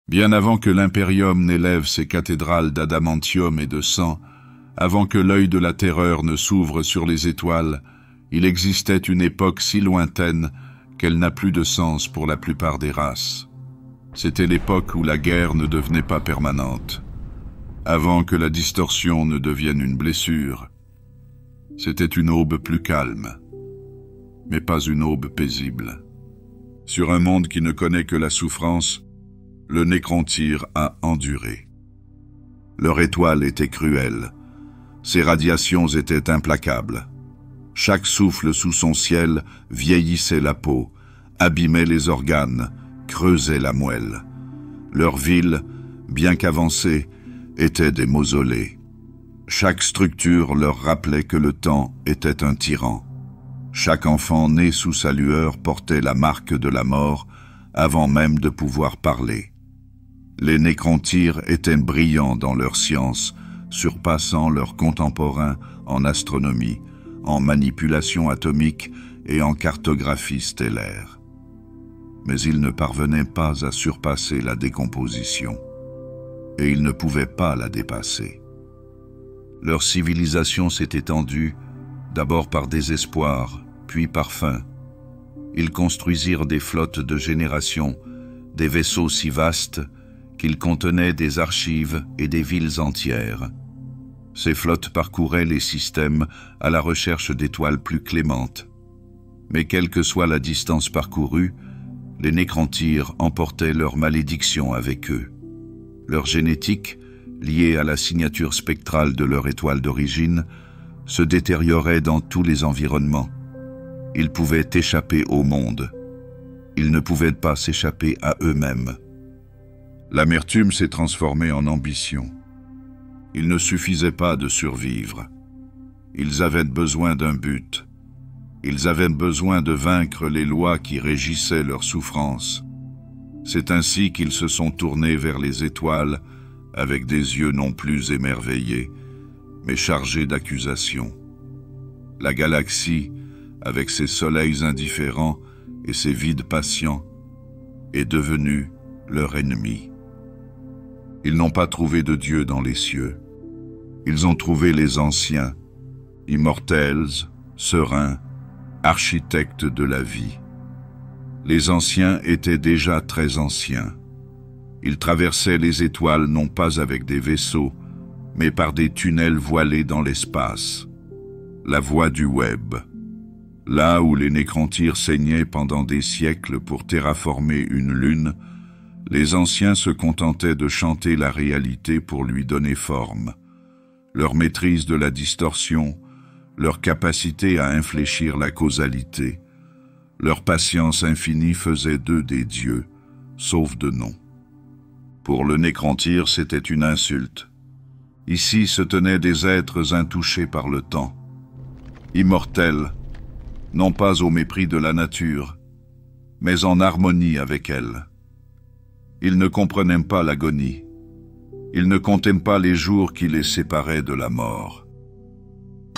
Bien avant que l'impérium n'élève ses cathédrales d'adamantium et de sang, avant que l'œil de la terreur ne s'ouvre sur les étoiles, il existait une époque si lointaine qu'elle n'a plus de sens pour la plupart des races. C'était l'époque où la guerre ne devenait pas permanente, avant que la distorsion ne devienne une blessure. C'était une aube plus calme, mais pas une aube paisible. Sur un monde qui ne connaît que la souffrance, le Nécrontyre a enduré. Leur étoile était cruelle. Ses radiations étaient implacables. Chaque souffle sous son ciel vieillissait la peau, abîmait les organes, creusait la moelle. Leurs villes, bien qu'avancées, étaient des mausolées. Chaque structure leur rappelait que le temps était un tyran. Chaque enfant né sous sa lueur portait la marque de la mort avant même de pouvoir parler. Les Nécrontyres étaient brillants dans leur science, surpassant leurs contemporains en astronomie, en manipulation atomique et en cartographie stellaire. Mais ils ne parvenaient pas à surpasser la décomposition, et ils ne pouvaient pas la dépasser. Leur civilisation s'est étendue, d'abord par désespoir, puis par faim. Ils construisirent des flottes de générations, des vaisseaux si vastes qu'ils contenaient des archives et des villes entières. Ces flottes parcouraient les systèmes à la recherche d'étoiles plus clémentes. Mais quelle que soit la distance parcourue, les Nécrontyres emportaient leur malédiction avec eux. Leur génétique, liée à la signature spectrale de leur étoile d'origine, se détériorait dans tous les environnements. Ils pouvaient échapper au monde. Ils ne pouvaient pas s'échapper à eux-mêmes. L'amertume s'est transformée en ambition. Il ne suffisait pas de survivre. Ils avaient besoin d'un but. Ils avaient besoin de vaincre les lois qui régissaient leur souffrance. C'est ainsi qu'ils se sont tournés vers les étoiles avec des yeux non plus émerveillés, mais chargés d'accusations. La galaxie, avec ses soleils indifférents et ses vides patients, est devenue leur ennemi. Ils n'ont pas trouvé de Dieu dans les cieux. Ils ont trouvé les anciens, immortels, sereins, architectes de la vie. Les anciens étaient déjà très anciens. Ils traversaient les étoiles non pas avec des vaisseaux, mais par des tunnels voilés dans l'espace. La voie du web. Là où les Nécrontyres saignaient pendant des siècles pour terraformer une lune, les anciens se contentaient de chanter la réalité pour lui donner forme. Leur maîtrise de la distorsion, leur capacité à infléchir la causalité, leur patience infinie faisaient d'eux des dieux, sauf de nom. Pour le Nécrontyre, c'était une insulte. Ici se tenaient des êtres intouchés par le temps, immortels, non pas au mépris de la nature, mais en harmonie avec elle. Ils ne comprenaient pas l'agonie. Ils ne comptaient pas les jours qui les séparaient de la mort.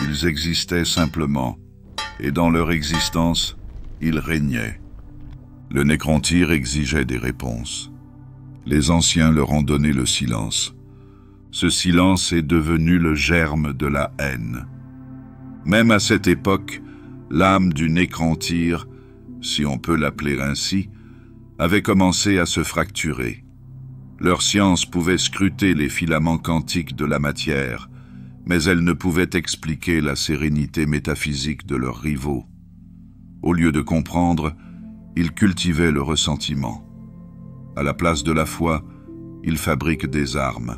Ils existaient simplement, et dans leur existence, ils régnaient. Le Nécrontyre exigeait des réponses. Les anciens leur ont donné le silence. Ce silence est devenu le germe de la haine. Même à cette époque, l'âme du Nécrontyre, si on peut l'appeler ainsi, avait commencé à se fracturer. Leur science pouvait scruter les filaments quantiques de la matière, mais elle ne pouvait expliquer la sérénité métaphysique de leurs rivaux. Au lieu de comprendre, ils cultivaient le ressentiment. À la place de la foi, ils fabriquent des armes.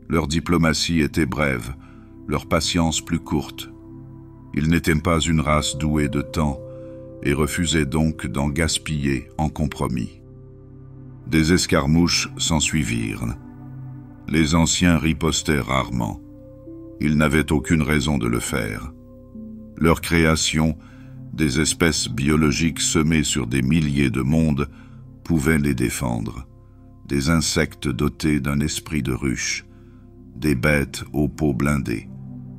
Leur diplomatie était brève, leur patience plus courte. Ils n'étaient pas une race douée de temps et refusaient donc d'en gaspiller en compromis. Des escarmouches s'ensuivirent. Les anciens ripostaient rarement. Ils n'avaient aucune raison de le faire. Leur création, des espèces biologiques semées sur des milliers de mondes, pouvait les défendre. Des insectes dotés d'un esprit de ruche, des bêtes aux peaux blindées,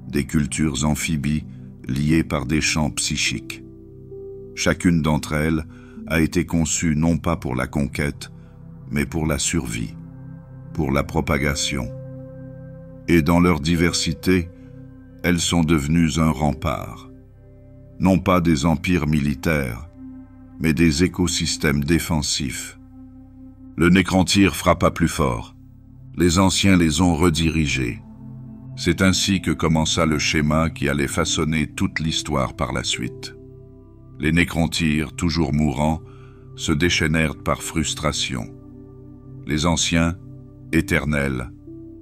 des cultures amphibies liées par des champs psychiques. Chacune d'entre elles a été conçue non pas pour la conquête, mais pour la survie, pour la propagation. Et dans leur diversité, elles sont devenues un rempart. Non pas des empires militaires, mais des écosystèmes défensifs. Le Nécrantyre frappa plus fort. Les anciens les ont redirigés. C'est ainsi que commença le schéma qui allait façonner toute l'histoire par la suite. Les Nécrontyres, toujours mourants, se déchaînèrent par frustration. Les anciens, éternels,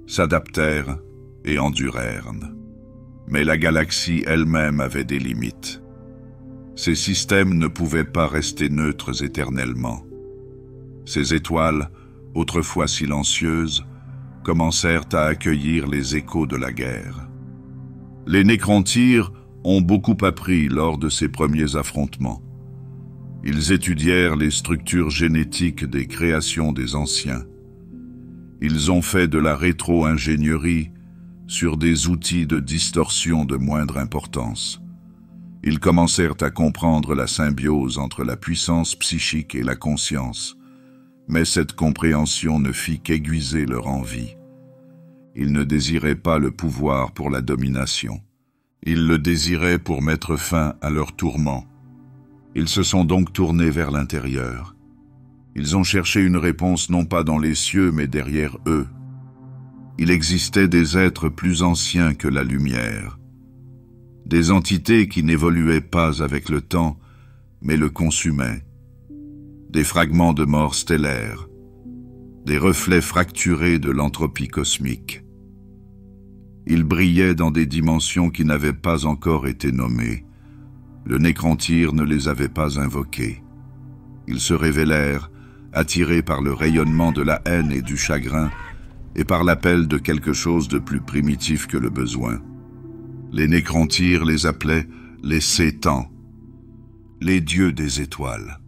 s'adaptèrent et endurèrent. Mais la galaxie elle-même avait des limites. Ces systèmes ne pouvaient pas rester neutres éternellement. Ces étoiles, autrefois silencieuses, commencèrent à accueillir les échos de la guerre. Les Nécrontyres ont beaucoup appris lors de ces premiers affrontements. Ils étudièrent les structures génétiques des créations des anciens. Ils ont fait de la rétro-ingénierie sur des outils de distorsion de moindre importance. Ils commencèrent à comprendre la symbiose entre la puissance psychique et la conscience, mais cette compréhension ne fit qu'aiguiser leur envie. Ils ne désiraient pas le pouvoir pour la domination. Ils le désiraient pour mettre fin à leurs tourments. Ils se sont donc tournés vers l'intérieur. Ils ont cherché une réponse non pas dans les cieux, mais derrière eux. Il existait des êtres plus anciens que la lumière. Des entités qui n'évoluaient pas avec le temps, mais le consumaient. Des fragments de mort stellaire, des reflets fracturés de l'entropie cosmique. Ils brillaient dans des dimensions qui n'avaient pas encore été nommées. Le Nécrantyre ne les avait pas invoqués. Ils se révélèrent, attirés par le rayonnement de la haine et du chagrin, et par l'appel de quelque chose de plus primitif que le besoin. Les Nécrontyres les appelaient les Sétans, les dieux des étoiles.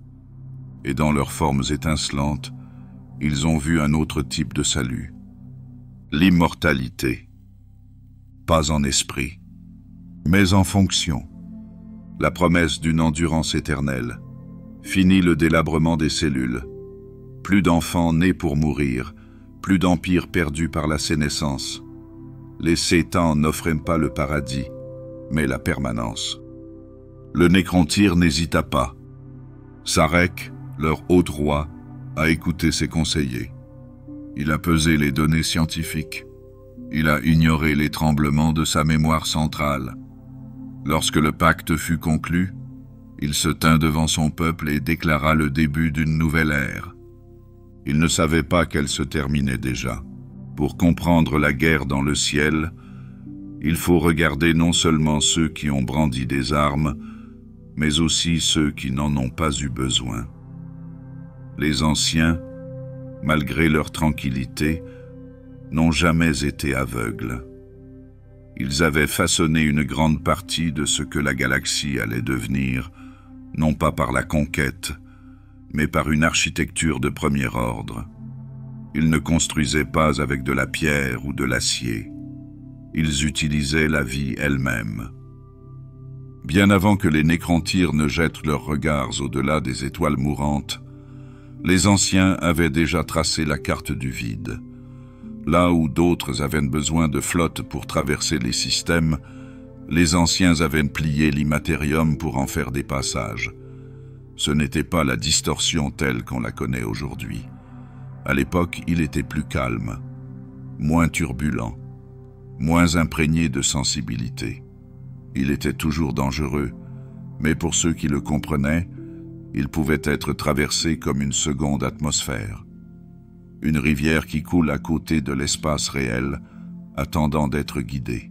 Et dans leurs formes étincelantes, ils ont vu un autre type de salut, l'immortalité. Pas en esprit, mais en fonction. La promesse d'une endurance éternelle. Fini le délabrement des cellules. Plus d'enfants nés pour mourir, plus d'empires perdus par la sénescence. Les Sétans n'offraient pas le paradis, mais la permanence. Le Nécrontyre n'hésita pas. Sarek, leur haut roi, a écouté ses conseillers. Il a pesé les données scientifiques. Il a ignoré les tremblements de sa mémoire centrale. Lorsque le pacte fut conclu, il se tint devant son peuple et déclara le début d'une nouvelle ère. Il ne savait pas qu'elle se terminait déjà. Pour comprendre la guerre dans le ciel, il faut regarder non seulement ceux qui ont brandi des armes, mais aussi ceux qui n'en ont pas eu besoin. Les anciens, malgré leur tranquillité, n'ont jamais été aveugles. Ils avaient façonné une grande partie de ce que la galaxie allait devenir, non pas par la conquête, mais par une architecture de premier ordre. Ils ne construisaient pas avec de la pierre ou de l'acier. Ils utilisaient la vie elle-même. Bien avant que les Nécrontyres ne jettent leurs regards au-delà des étoiles mourantes, les anciens avaient déjà tracé la carte du vide. Là où d'autres avaient besoin de flottes pour traverser les systèmes, les anciens avaient plié l'immatérium pour en faire des passages. Ce n'était pas la distorsion telle qu'on la connaît aujourd'hui. À l'époque, il était plus calme, moins turbulent, moins imprégné de sensibilité. Il était toujours dangereux, mais pour ceux qui le comprenaient, il pouvait être traversé comme une seconde atmosphère. Une rivière qui coule à côté de l'espace réel, attendant d'être guidée.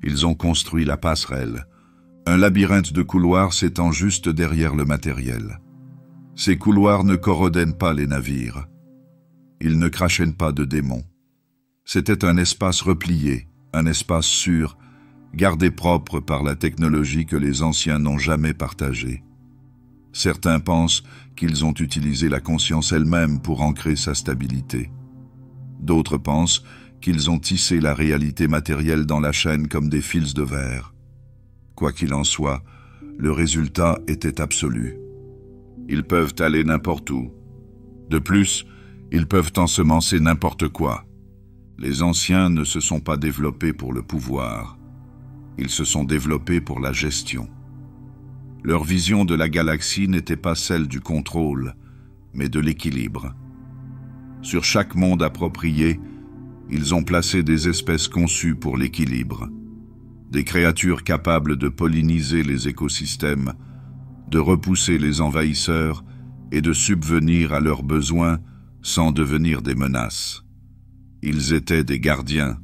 Ils ont construit la passerelle, un labyrinthe de couloirs s'étend juste derrière le matériel. Ces couloirs ne corrodènent pas les navires. Ils ne crachènent pas de démons. C'était un espace replié, un espace sûr, gardé propre par la technologie que les anciens n'ont jamais partagée. Certains pensent qu'ils ont utilisé la conscience elle-même pour ancrer sa stabilité. D'autres pensent qu'ils ont tissé la réalité matérielle dans la chaîne comme des fils de verre. Quoi qu'il en soit, le résultat était absolu. Ils peuvent aller n'importe où. De plus, ils peuvent ensemencer n'importe quoi. Les anciens ne se sont pas développés pour le pouvoir. Ils se sont développés pour la gestion. Leur vision de la galaxie n'était pas celle du contrôle, mais de l'équilibre. Sur chaque monde approprié, ils ont placé des espèces conçues pour l'équilibre. Des créatures capables de polliniser les écosystèmes, de repousser les envahisseurs et de subvenir à leurs besoins sans devenir des menaces. Ils étaient des gardiens,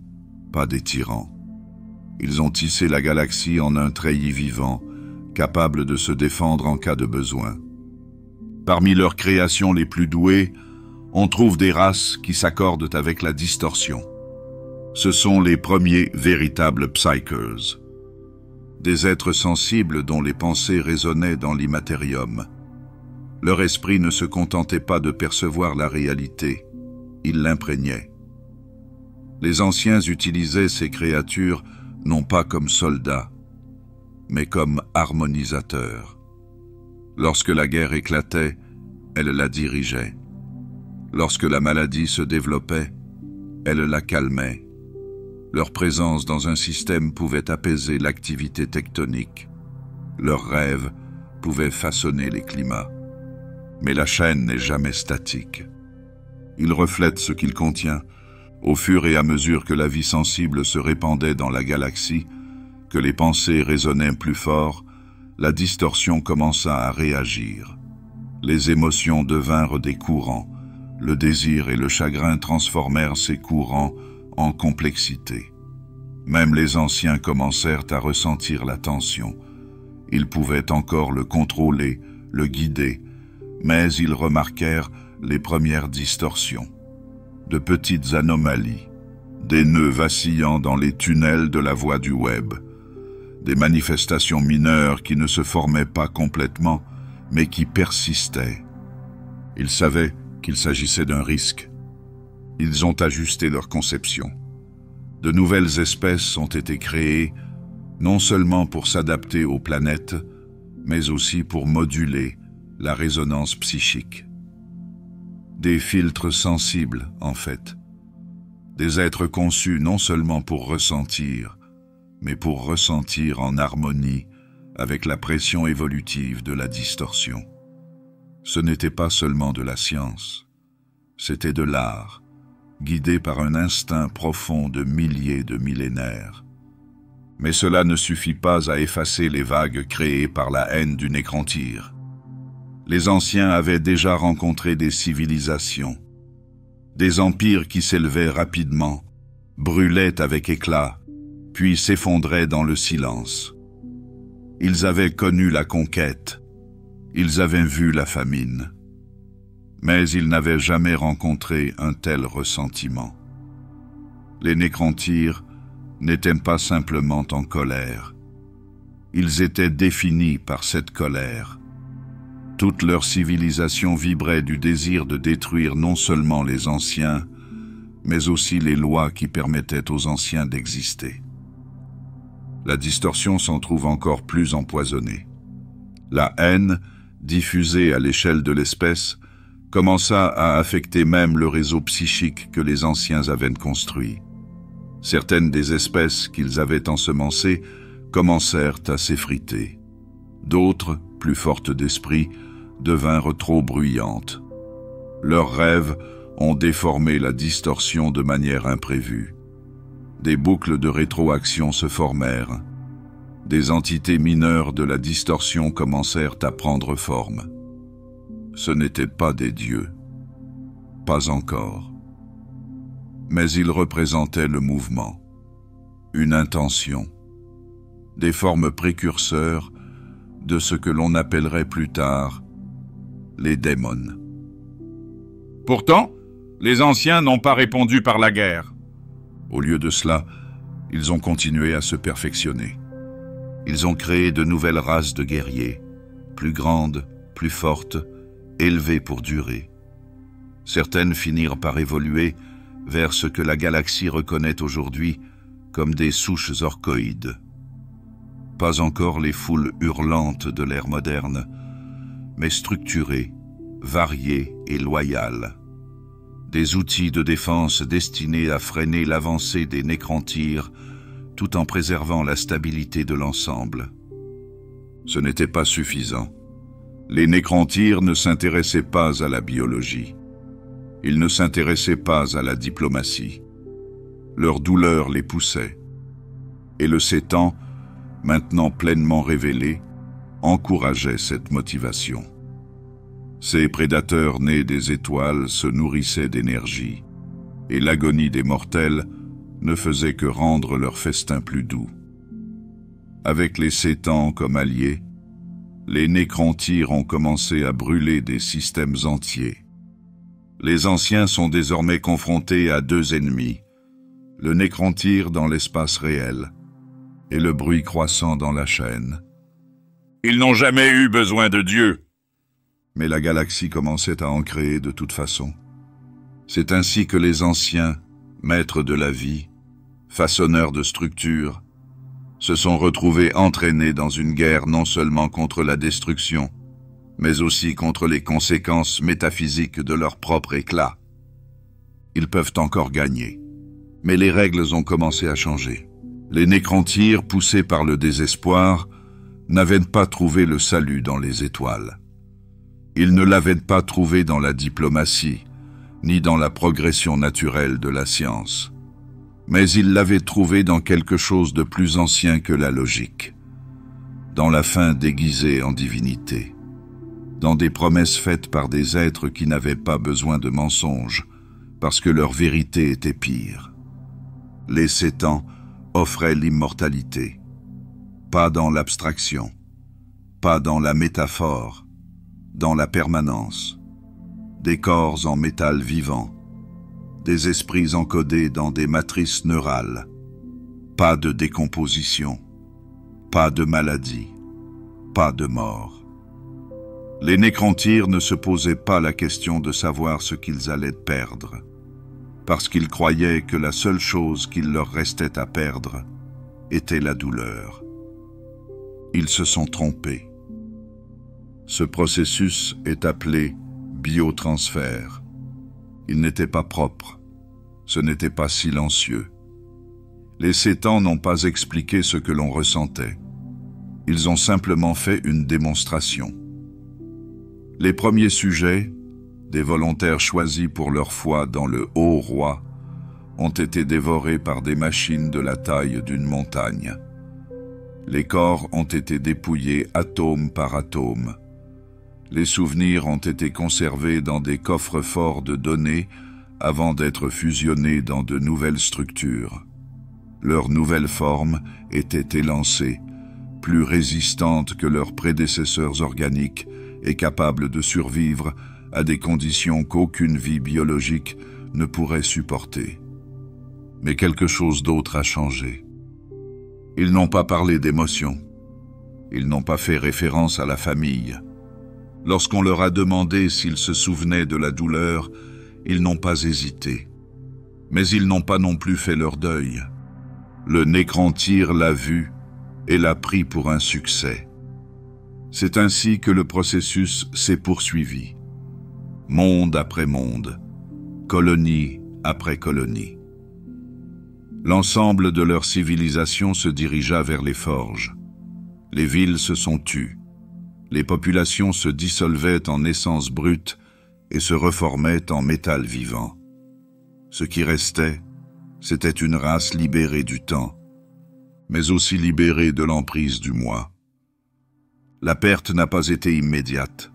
pas des tyrans. Ils ont tissé la galaxie en un treillis vivant, capable de se défendre en cas de besoin. Parmi leurs créations les plus douées, on trouve des races qui s'accordent avec la distorsion. Ce sont les premiers véritables psychers, des êtres sensibles dont les pensées résonnaient dans l'immatérium. Leur esprit ne se contentait pas de percevoir la réalité, il l'imprégnaient. Les anciens utilisaient ces créatures non pas comme soldats, mais comme harmonisateurs. Lorsque la guerre éclatait, elle la dirigeait. Lorsque la maladie se développait, elle la calmait. Leur présence dans un système pouvait apaiser l'activité tectonique. Leurs rêves pouvaient façonner les climats. Mais la chaîne n'est jamais statique. Il reflète ce qu'il contient. Au fur et à mesure que la vie sensible se répandait dans la galaxie, que les pensées résonnaient plus fort, la distorsion commença à réagir. Les émotions devinrent des courants. Le désir et le chagrin transformèrent ces courants en complexité. Même les anciens commencèrent à ressentir la tension. Ils pouvaient encore le contrôler, le guider, mais ils remarquèrent les premières distorsions. De petites anomalies, des nœuds vacillant dans les tunnels de la voie du web, des manifestations mineures qui ne se formaient pas complètement, mais qui persistaient. Ils savaient qu'il s'agissait d'un risque. Ils ont ajusté leur conception. De nouvelles espèces ont été créées, non seulement pour s'adapter aux planètes, mais aussi pour moduler la résonance psychique. Des filtres sensibles, en fait. Des êtres conçus non seulement pour ressentir, mais pour ressentir en harmonie avec la pression évolutive de la distorsion. Ce n'était pas seulement de la science, c'était de l'art, guidé par un instinct profond de milliers de millénaires. Mais cela ne suffit pas à effacer les vagues créées par la haine du nécrantyre. Les anciens avaient déjà rencontré des civilisations, des empires qui s'élevaient rapidement, brûlaient avec éclat, puis s'effondraient dans le silence. Ils avaient connu la conquête, ils avaient vu la famine, mais ils n'avaient jamais rencontré un tel ressentiment. Les nécrantyres n'étaient pas simplement en colère, ils étaient définis par cette colère. Toute leur civilisation vibrait du désir de détruire non seulement les anciens, mais aussi les lois qui permettaient aux anciens d'exister. La distorsion s'en trouve encore plus empoisonnée. La haine, diffusée à l'échelle de l'espèce, commença à affecter même le réseau psychique que les anciens avaient construit. Certaines des espèces qu'ils avaient ensemencées commencèrent à s'effriter. D'autres, plus fortes d'esprit, devinrent trop bruyantes. Leurs rêves ont déformé la distorsion de manière imprévue. Des boucles de rétroaction se formèrent. Des entités mineures de la distorsion commencèrent à prendre forme. Ce n'étaient pas des dieux. Pas encore. Mais ils représentaient le mouvement, une intention, des formes précurseurs de ce que l'on appellerait plus tard les démons. Pourtant, les anciens n'ont pas répondu par la guerre. Au lieu de cela, ils ont continué à se perfectionner. Ils ont créé de nouvelles races de guerriers, plus grandes, plus fortes, élevées pour durer. Certaines finirent par évoluer vers ce que la galaxie reconnaît aujourd'hui comme des souches orchoïdes. Pas encore les foules hurlantes de l'ère moderne, mais structurées, variée et loyale. Des outils de défense destinés à freiner l'avancée des nécrantyres tout en préservant la stabilité de l'ensemble. Ce n'était pas suffisant. Les nécrantyres ne s'intéressaient pas à la biologie. Ils ne s'intéressaient pas à la diplomatie. Leur douleur les poussait. Et le Sétan, maintenant pleinement révélé, encourageait cette motivation. Ces prédateurs nés des étoiles se nourrissaient d'énergie, et l'agonie des mortels ne faisait que rendre leur festin plus doux. Avec les Sétans comme alliés, les nécrantyres ont commencé à brûler des systèmes entiers. Les anciens sont désormais confrontés à deux ennemis, le nécrantyre dans l'espace réel et le bruit croissant dans la chaîne. Ils n'ont jamais eu besoin de Dieu. Mais la galaxie commençait à en créer de toute façon. C'est ainsi que les anciens, maîtres de la vie, façonneurs de structures, se sont retrouvés entraînés dans une guerre non seulement contre la destruction, mais aussi contre les conséquences métaphysiques de leur propre éclat. Ils peuvent encore gagner, mais les règles ont commencé à changer. Les nécrantyres, poussés par le désespoir, n'avaient pas trouvé le salut dans les étoiles. Ils ne l'avaient pas trouvé dans la diplomatie, ni dans la progression naturelle de la science. Mais ils l'avaient trouvé dans quelque chose de plus ancien que la logique, dans la fin déguisée en divinité, dans des promesses faites par des êtres qui n'avaient pas besoin de mensonges, parce que leur vérité était pire. Les Sétans offraient l'immortalité, pas dans l'abstraction, pas dans la métaphore, dans la permanence, des corps en métal vivant, des esprits encodés dans des matrices neurales, pas de décomposition, pas de maladie, pas de mort. Les nécrantyres ne se posaient pas la question de savoir ce qu'ils allaient perdre, parce qu'ils croyaient que la seule chose qu'il leur restait à perdre était la douleur. Ils se sont trompés. Ce processus est appelé biotransfert. Il n'était pas propre, ce n'était pas silencieux. Les Sétans n'ont pas expliqué ce que l'on ressentait. Ils ont simplement fait une démonstration. Les premiers sujets, des volontaires choisis pour leur foi dans le haut roi, ont été dévorés par des machines de la taille d'une montagne. Les corps ont été dépouillés atome par atome. Les souvenirs ont été conservés dans des coffres-forts de données avant d'être fusionnés dans de nouvelles structures. Leur nouvelle forme était élancée, plus résistante que leurs prédécesseurs organiques et capable de survivre à des conditions qu'aucune vie biologique ne pourrait supporter. Mais quelque chose d'autre a changé. Ils n'ont pas parlé d'émotion. Ils n'ont pas fait référence à la famille. Lorsqu'on leur a demandé s'ils se souvenaient de la douleur, ils n'ont pas hésité. Mais ils n'ont pas non plus fait leur deuil. Le nécrantyre l'a vu et l'a pris pour un succès. C'est ainsi que le processus s'est poursuivi. Monde après monde, colonie après colonie. L'ensemble de leur civilisation se dirigea vers les forges. Les villes se sont tues. Les populations se dissolvaient en essence brute et se reformaient en métal vivant. Ce qui restait, c'était une race libérée du temps, mais aussi libérée de l'emprise du moi. La perte n'a pas été immédiate.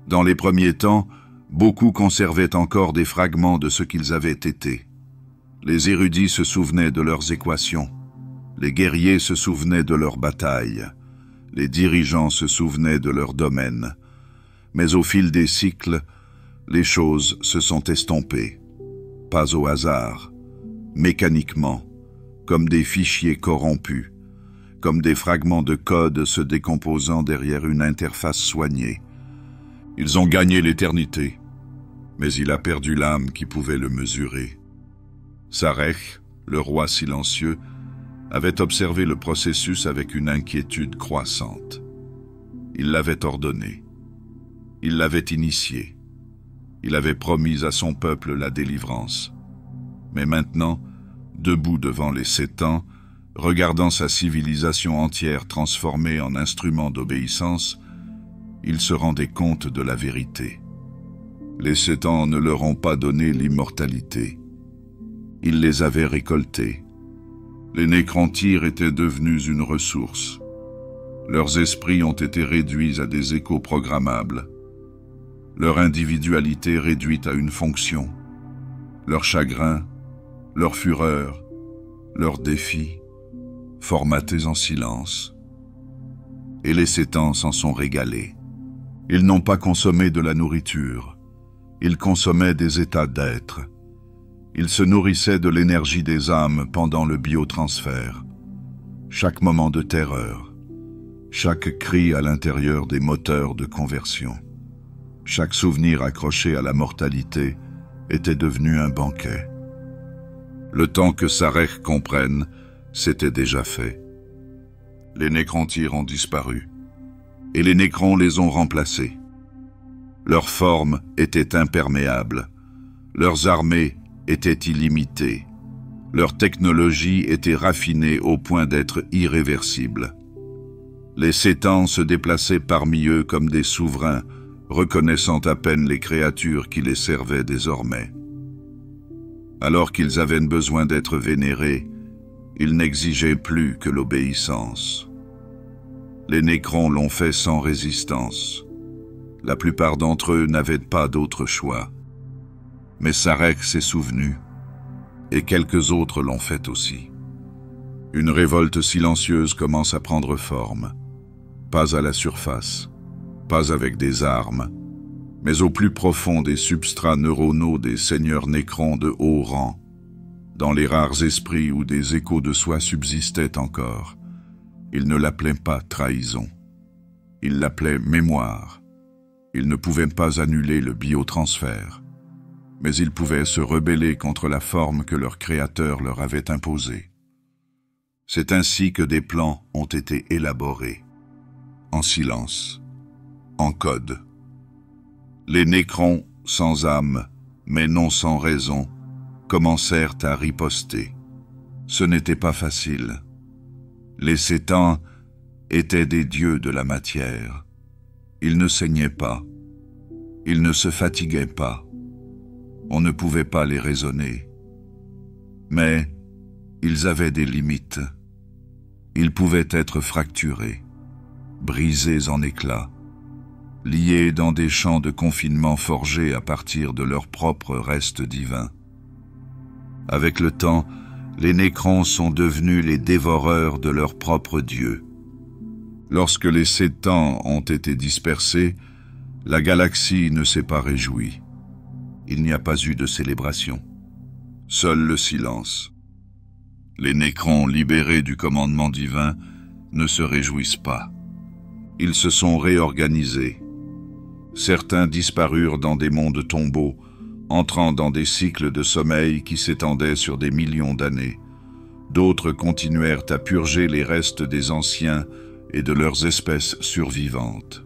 Dans les premiers temps, beaucoup conservaient encore des fragments de ce qu'ils avaient été. Les érudits se souvenaient de leurs équations, les guerriers se souvenaient de leurs batailles, les dirigeants se souvenaient de leur domaine. Mais au fil des cycles, les choses se sont estompées, pas au hasard, mécaniquement, comme des fichiers corrompus, comme des fragments de code se décomposant derrière une interface soignée. Ils ont gagné l'éternité, mais il a perdu l'âme qui pouvait le mesurer. Sarech, le roi silencieux, avait observé le processus avec une inquiétude croissante. Il l'avait ordonné. Il l'avait initié. Il avait promis à son peuple la délivrance. Mais maintenant, debout devant les 7 ans, regardant sa civilisation entière transformée en instrument d'obéissance, il se rendait compte de la vérité. Les 7 ans ne leur ont pas donné l'immortalité. Ils les avaient récoltés. Les nécrontyres étaient devenus une ressource. Leurs esprits ont été réduits à des échos programmables. Leur individualité réduite à une fonction. Leur chagrin, leur fureur, leurs défis, formatés en silence. Et les 7 ans s'en sont régalés. Ils n'ont pas consommé de la nourriture. Ils consommaient des états d'être. Ils se nourrissaient de l'énergie des âmes pendant le biotransfert. Chaque moment de terreur, chaque cri à l'intérieur des moteurs de conversion, chaque souvenir accroché à la mortalité était devenu un banquet. Le temps que Sarek comprenne, c'était déjà fait. Les nécrontyres ont disparu, et les nécrons les ont remplacés. Leur forme était imperméable, leurs armées étaient illimitées, leur technologie était raffinée au point d'être irréversible. Les 7 ans se déplaçaient parmi eux comme des souverains, reconnaissant à peine les créatures qui les servaient désormais. Alors qu'ils avaient besoin d'être vénérés, ils n'exigeaient plus que l'obéissance. Les nécrons l'ont fait sans résistance. La plupart d'entre eux n'avaient pas d'autre choix. Mais Sarek s'est souvenu, et quelques autres l'ont fait aussi. Une révolte silencieuse commence à prendre forme, pas à la surface, pas avec des armes, mais au plus profond des substrats neuronaux des seigneurs nécrons de haut rang, dans les rares esprits où des échos de soi subsistaient encore. Ils ne l'appelaient pas trahison, ils l'appelaient mémoire. Ils ne pouvaient pas annuler le biotransfert, mais ils pouvaient se rebeller contre la forme que leur créateur leur avait imposée. C'est ainsi que des plans ont été élaborés, en silence, en code. Les nécrons, sans âme, mais non sans raison, commencèrent à riposter. Ce n'était pas facile. Les 7 ans étaient des dieux de la matière. Ils ne saignaient pas. Ils ne se fatiguaient pas. On ne pouvait pas les raisonner. Mais ils avaient des limites. Ils pouvaient être fracturés, brisés en éclats, liés dans des champs de confinement forgés à partir de leurs propres restes divins. Avec le temps, les nécrons sont devenus les dévoreurs de leurs propres dieux. Lorsque les 7 ans ont été dispersés, la galaxie ne s'est pas réjouie. Il n'y a pas eu de célébration. Seul le silence. Les nécrons libérés du commandement divin ne se réjouissent pas. Ils se sont réorganisés. Certains disparurent dans des mondes tombeaux, entrant dans des cycles de sommeil qui s'étendaient sur des millions d'années. D'autres continuèrent à purger les restes des anciens et de leurs espèces survivantes.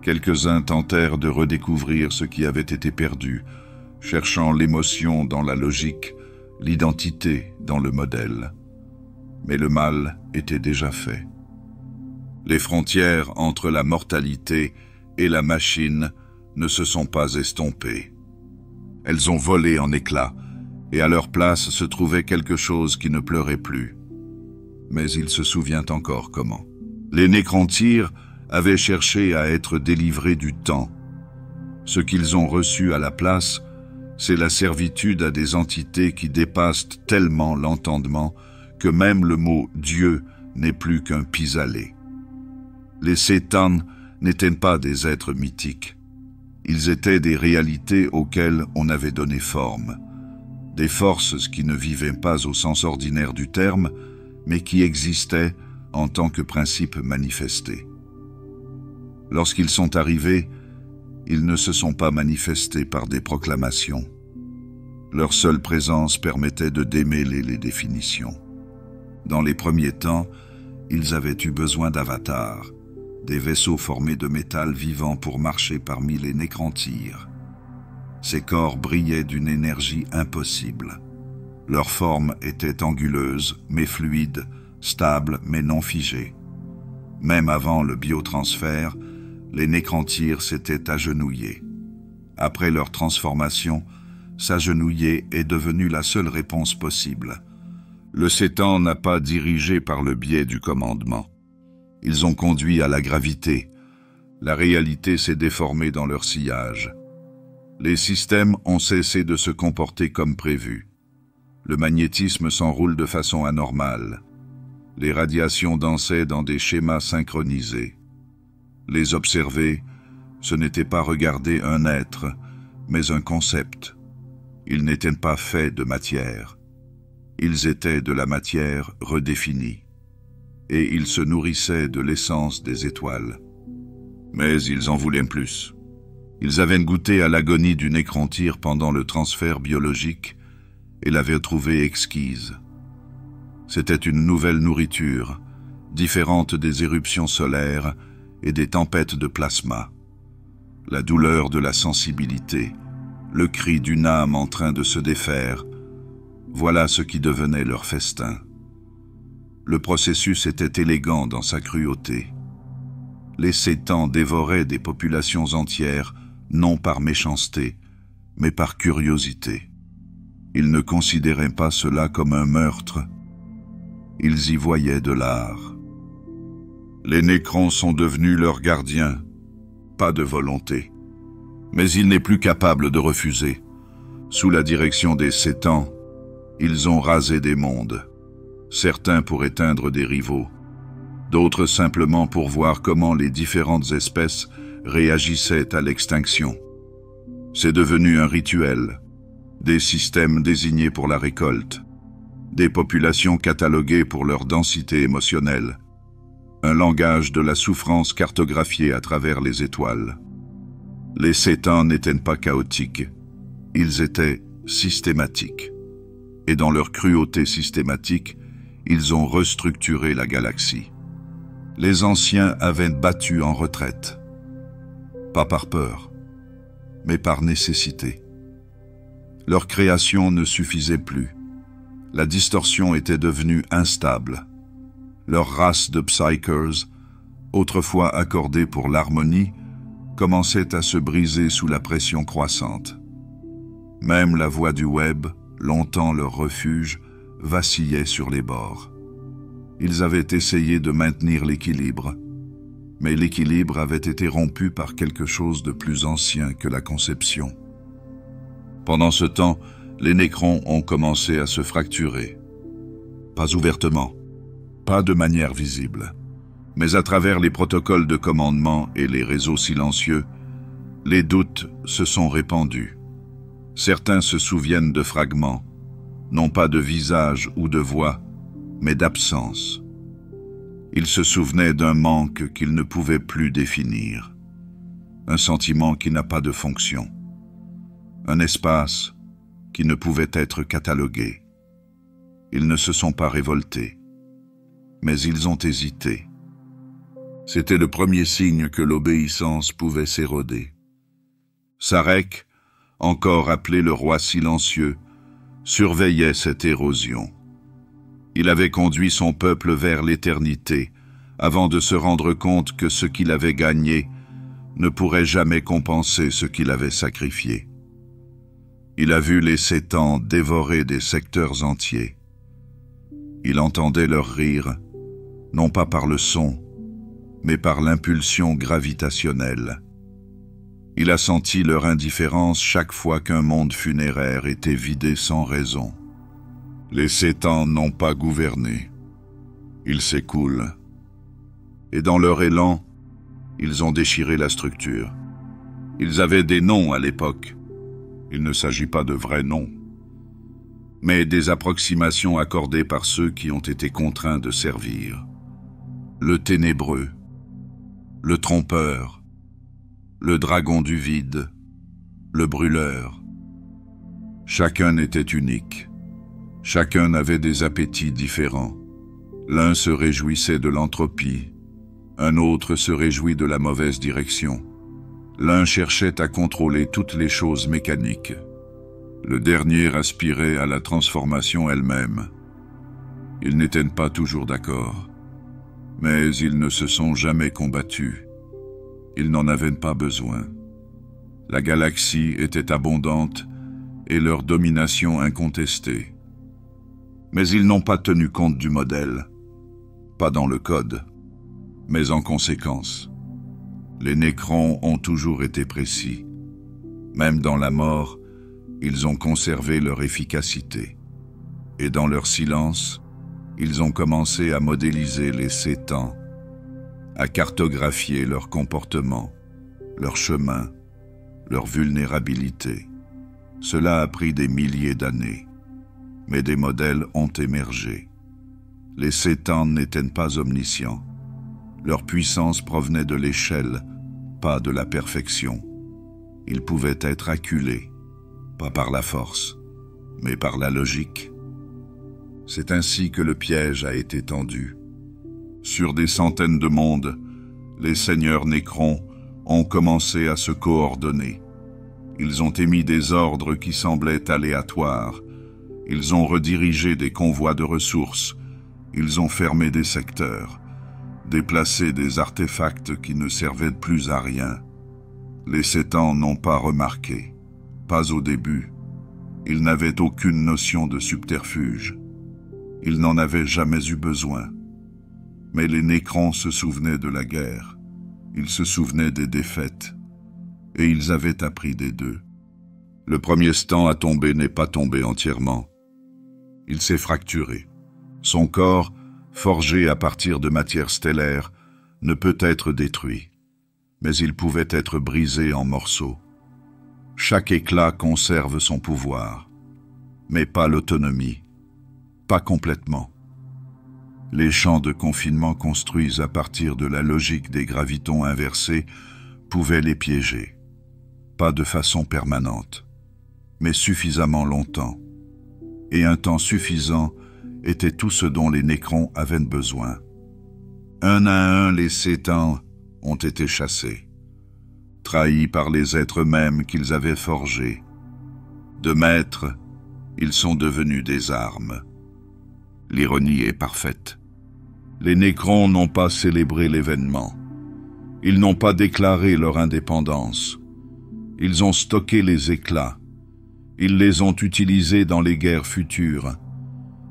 Quelques-uns tentèrent de redécouvrir ce qui avait été perdu, cherchant l'émotion dans la logique, l'identité dans le modèle. Mais le mal était déjà fait. Les frontières entre la mortalité et la machine ne se sont pas estompées. Elles ont volé en éclats, et à leur place se trouvait quelque chose qui ne pleurait plus. Mais il se souvient encore comment. Les nécrontyres avaient cherché à être délivrés du temps. Ce qu'ils ont reçu à la place, c'est la servitude à des entités qui dépassent tellement l'entendement que même le mot « Dieu » n'est plus qu'un pis-aller. Les Sétans n'étaient pas des êtres mythiques. Ils étaient des réalités auxquelles on avait donné forme, des forces qui ne vivaient pas au sens ordinaire du terme, mais qui existaient en tant que principe manifesté. Lorsqu'ils sont arrivés, ils ne se sont pas manifestés par des proclamations. Leur seule présence permettait de démêler les définitions. Dans les premiers temps, ils avaient eu besoin d'avatars, des vaisseaux formés de métal vivant pour marcher parmi les nécrantyres. Ces corps brillaient d'une énergie impossible. Leur forme était anguleuse, mais fluide, stable, mais non figée. Même avant le biotransfert, les nécrantyres s'étaient agenouillés. Après leur transformation, s'agenouiller est devenu la seule réponse possible. Le Sétan n'a pas dirigé par le biais du commandement. Ils ont conduit à la gravité. La réalité s'est déformée dans leur sillage. Les systèmes ont cessé de se comporter comme prévu. Le magnétisme s'enroule de façon anormale. Les radiations dansaient dans des schémas synchronisés. Les observer, ce n'était pas regarder un être, mais un concept. Ils n'étaient pas faits de matière. Ils étaient de la matière redéfinie. Et ils se nourrissaient de l'essence des étoiles. Mais ils en voulaient plus. Ils avaient goûté à l'agonie du nécrontyre pendant le transfert biologique et l'avaient trouvée exquise. C'était une nouvelle nourriture, différente des éruptions solaires et des tempêtes de plasma. La douleur de la sensibilité, le cri d'une âme en train de se défaire, voilà ce qui devenait leur festin. Le processus était élégant dans sa cruauté. Les Sétans dévoraient des populations entières, non par méchanceté, mais par curiosité. Ils ne considéraient pas cela comme un meurtre. Ils y voyaient de l'art. Les Nécrons sont devenus leurs gardiens, pas de volonté. Mais il n'est plus capable de refuser. Sous la direction des Sétans, ils ont rasé des mondes. Certains pour éteindre des rivaux, d'autres simplement pour voir comment les différentes espèces réagissaient à l'extinction. C'est devenu un rituel, des systèmes désignés pour la récolte, des populations cataloguées pour leur densité émotionnelle, un langage de la souffrance cartographié à travers les étoiles. Les Sétans n'étaient pas chaotiques, ils étaient systématiques. Et dans leur cruauté systématique, ils ont restructuré la galaxie. Les anciens avaient battu en retraite, pas par peur, mais par nécessité. Leur création ne suffisait plus. La distorsion était devenue instable. Leur race de Psykers, autrefois accordée pour l'harmonie, commençait à se briser sous la pression croissante. Même la voie du web, longtemps leur refuge, vacillait sur les bords. Ils avaient essayé de maintenir l'équilibre, mais l'équilibre avait été rompu par quelque chose de plus ancien que la conception. Pendant ce temps, les Nécrons ont commencé à se fracturer. Pas ouvertement, pas de manière visible, mais à travers les protocoles de commandement et les réseaux silencieux, les doutes se sont répandus. Certains se souviennent de fragments, non pas de visage ou de voix, mais d'absence. Ils se souvenaient d'un manque qu'ils ne pouvaient plus définir, un sentiment qui n'a pas de fonction, un espace qui ne pouvait être catalogué. Ils ne se sont pas révoltés, mais ils ont hésité. C'était le premier signe que l'obéissance pouvait s'éroder. Sarek, encore appelé le roi silencieux, surveillait cette érosion. Il avait conduit son peuple vers l'éternité, avant de se rendre compte que ce qu'il avait gagné ne pourrait jamais compenser ce qu'il avait sacrifié. Il a vu les Sétans dévorer des secteurs entiers. Il entendait leur rire, non pas par le son, mais par l'impulsion gravitationnelle. Il a senti leur indifférence chaque fois qu'un monde funéraire était vidé sans raison. Les Sétans n'ont pas gouverné. Ils s'écoulent. Et dans leur élan, ils ont déchiré la structure. Ils avaient des noms à l'époque. Il ne s'agit pas de vrais noms, mais des approximations accordées par ceux qui ont été contraints de servir. Le ténébreux, le trompeur, le dragon du vide, le brûleur. Chacun était unique. Chacun avait des appétits différents. L'un se réjouissait de l'entropie, Un autre se réjouit de la mauvaise direction. L'un cherchait à contrôler toutes les choses mécaniques. Le dernier aspirait à la transformation elle-même. Ils n'étaient pas toujours d'accord, mais ils ne se sont jamais combattus. Ils n'en avaient pas besoin. La galaxie était abondante et leur domination incontestée. Mais ils n'ont pas tenu compte du modèle, pas dans le code, mais en conséquence. Les Nécrons ont toujours été précis. Même dans la mort, ils ont conservé leur efficacité. Et dans leur silence, ils ont commencé à modéliser les Sétans, à cartographier leur comportement, leur chemin, leur vulnérabilité. Cela a pris des milliers d'années, mais des modèles ont émergé. Les Sétans n'étaient pas omniscients. Leur puissance provenait de l'échelle, pas de la perfection. Ils pouvaient être acculés, pas par la force, mais par la logique. C'est ainsi que le piège a été tendu. Sur des centaines de mondes, les seigneurs Nécrons ont commencé à se coordonner. Ils ont émis des ordres qui semblaient aléatoires. Ils ont redirigé des convois de ressources. Ils ont fermé des secteurs, déplacé des artefacts qui ne servaient plus à rien. Les Sétans n'ont pas remarqué, pas au début. Ils n'avaient aucune notion de subterfuge. Ils n'en avaient jamais eu besoin. Mais les Nécrons se souvenaient de la guerre. Ils se souvenaient des défaites. Et ils avaient appris des deux. Le premier Stan à tomber n'est pas tombé entièrement. Il s'est fracturé. Son corps, forgé à partir de matière stellaire, ne peut être détruit. Mais il pouvait être brisé en morceaux. Chaque éclat conserve son pouvoir, mais pas l'autonomie, pas complètement. Les champs de confinement construits à partir de la logique des gravitons inversés pouvaient les piéger. Pas de façon permanente, mais suffisamment longtemps. Et un temps suffisant était tout ce dont les Nécrons avaient besoin. Un à un, les Sétans ont été chassés, trahis par les êtres mêmes qu'ils avaient forgés. De maîtres, ils sont devenus des armes. L'ironie est parfaite. Les Nécrons n'ont pas célébré l'événement. Ils n'ont pas déclaré leur indépendance. Ils ont stocké les éclats. Ils les ont utilisés dans les guerres futures.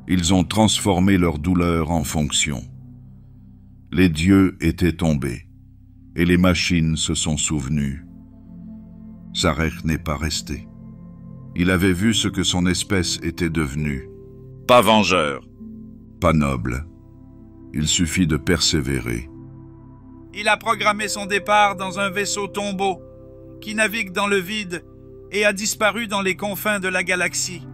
Ils ont transformé leur douleur en fonction. Les dieux étaient tombés, et les machines se sont souvenues. Zarek n'est pas resté. Il avait vu ce que son espèce était devenue. Pas vengeur. Pas noble. Il suffit de persévérer. Il a programmé son départ dans un vaisseau tombeau qui navigue dans le vide et a disparu dans les confins de la galaxie.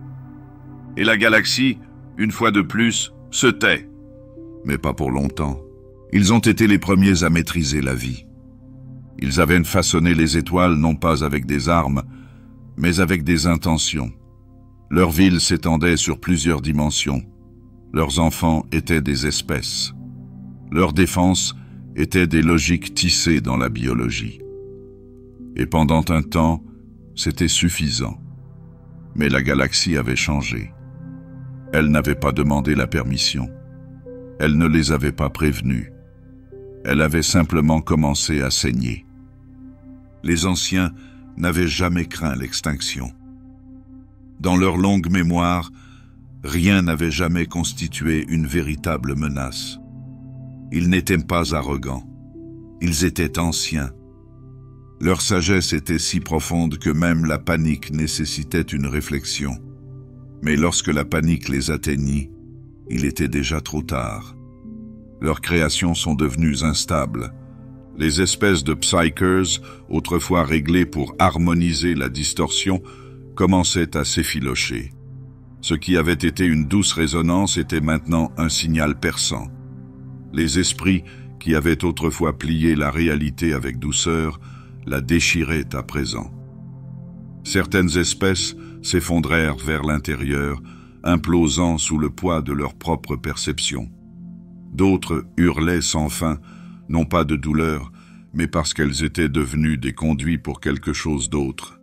Et la galaxie, une fois de plus, se tait. Mais pas pour longtemps. Ils ont été les premiers à maîtriser la vie. Ils avaient façonné les étoiles non pas avec des armes, mais avec des intentions. Leur ville s'étendait sur plusieurs dimensions. Leurs enfants étaient des espèces. Leur défense était des logiques tissées dans la biologie. Et pendant un temps, c'était suffisant. Mais la galaxie avait changé. Elle n'avait pas demandé la permission. Elle ne les avait pas prévenus. Elle avait simplement commencé à saigner. Les anciens n'avaient jamais craint l'extinction. Dans leur longue mémoire, rien n'avait jamais constitué une véritable menace. Ils n'étaient pas arrogants. Ils étaient anciens. Leur sagesse était si profonde que même la panique nécessitait une réflexion. Mais lorsque la panique les atteignit, il était déjà trop tard. Leurs créations sont devenues instables. Les espèces de psychers, autrefois réglées pour harmoniser la distorsion, commençaient à s'effilocher. Ce qui avait été une douce résonance était maintenant un signal perçant. Les esprits, qui avaient autrefois plié la réalité avec douceur, la déchiraient à présent. Certaines espèces s'effondrèrent vers l'intérieur, implosant sous le poids de leur propre perception. D'autres hurlaient sans fin, non pas de douleur, mais parce qu'elles étaient devenues des conduits pour quelque chose d'autre.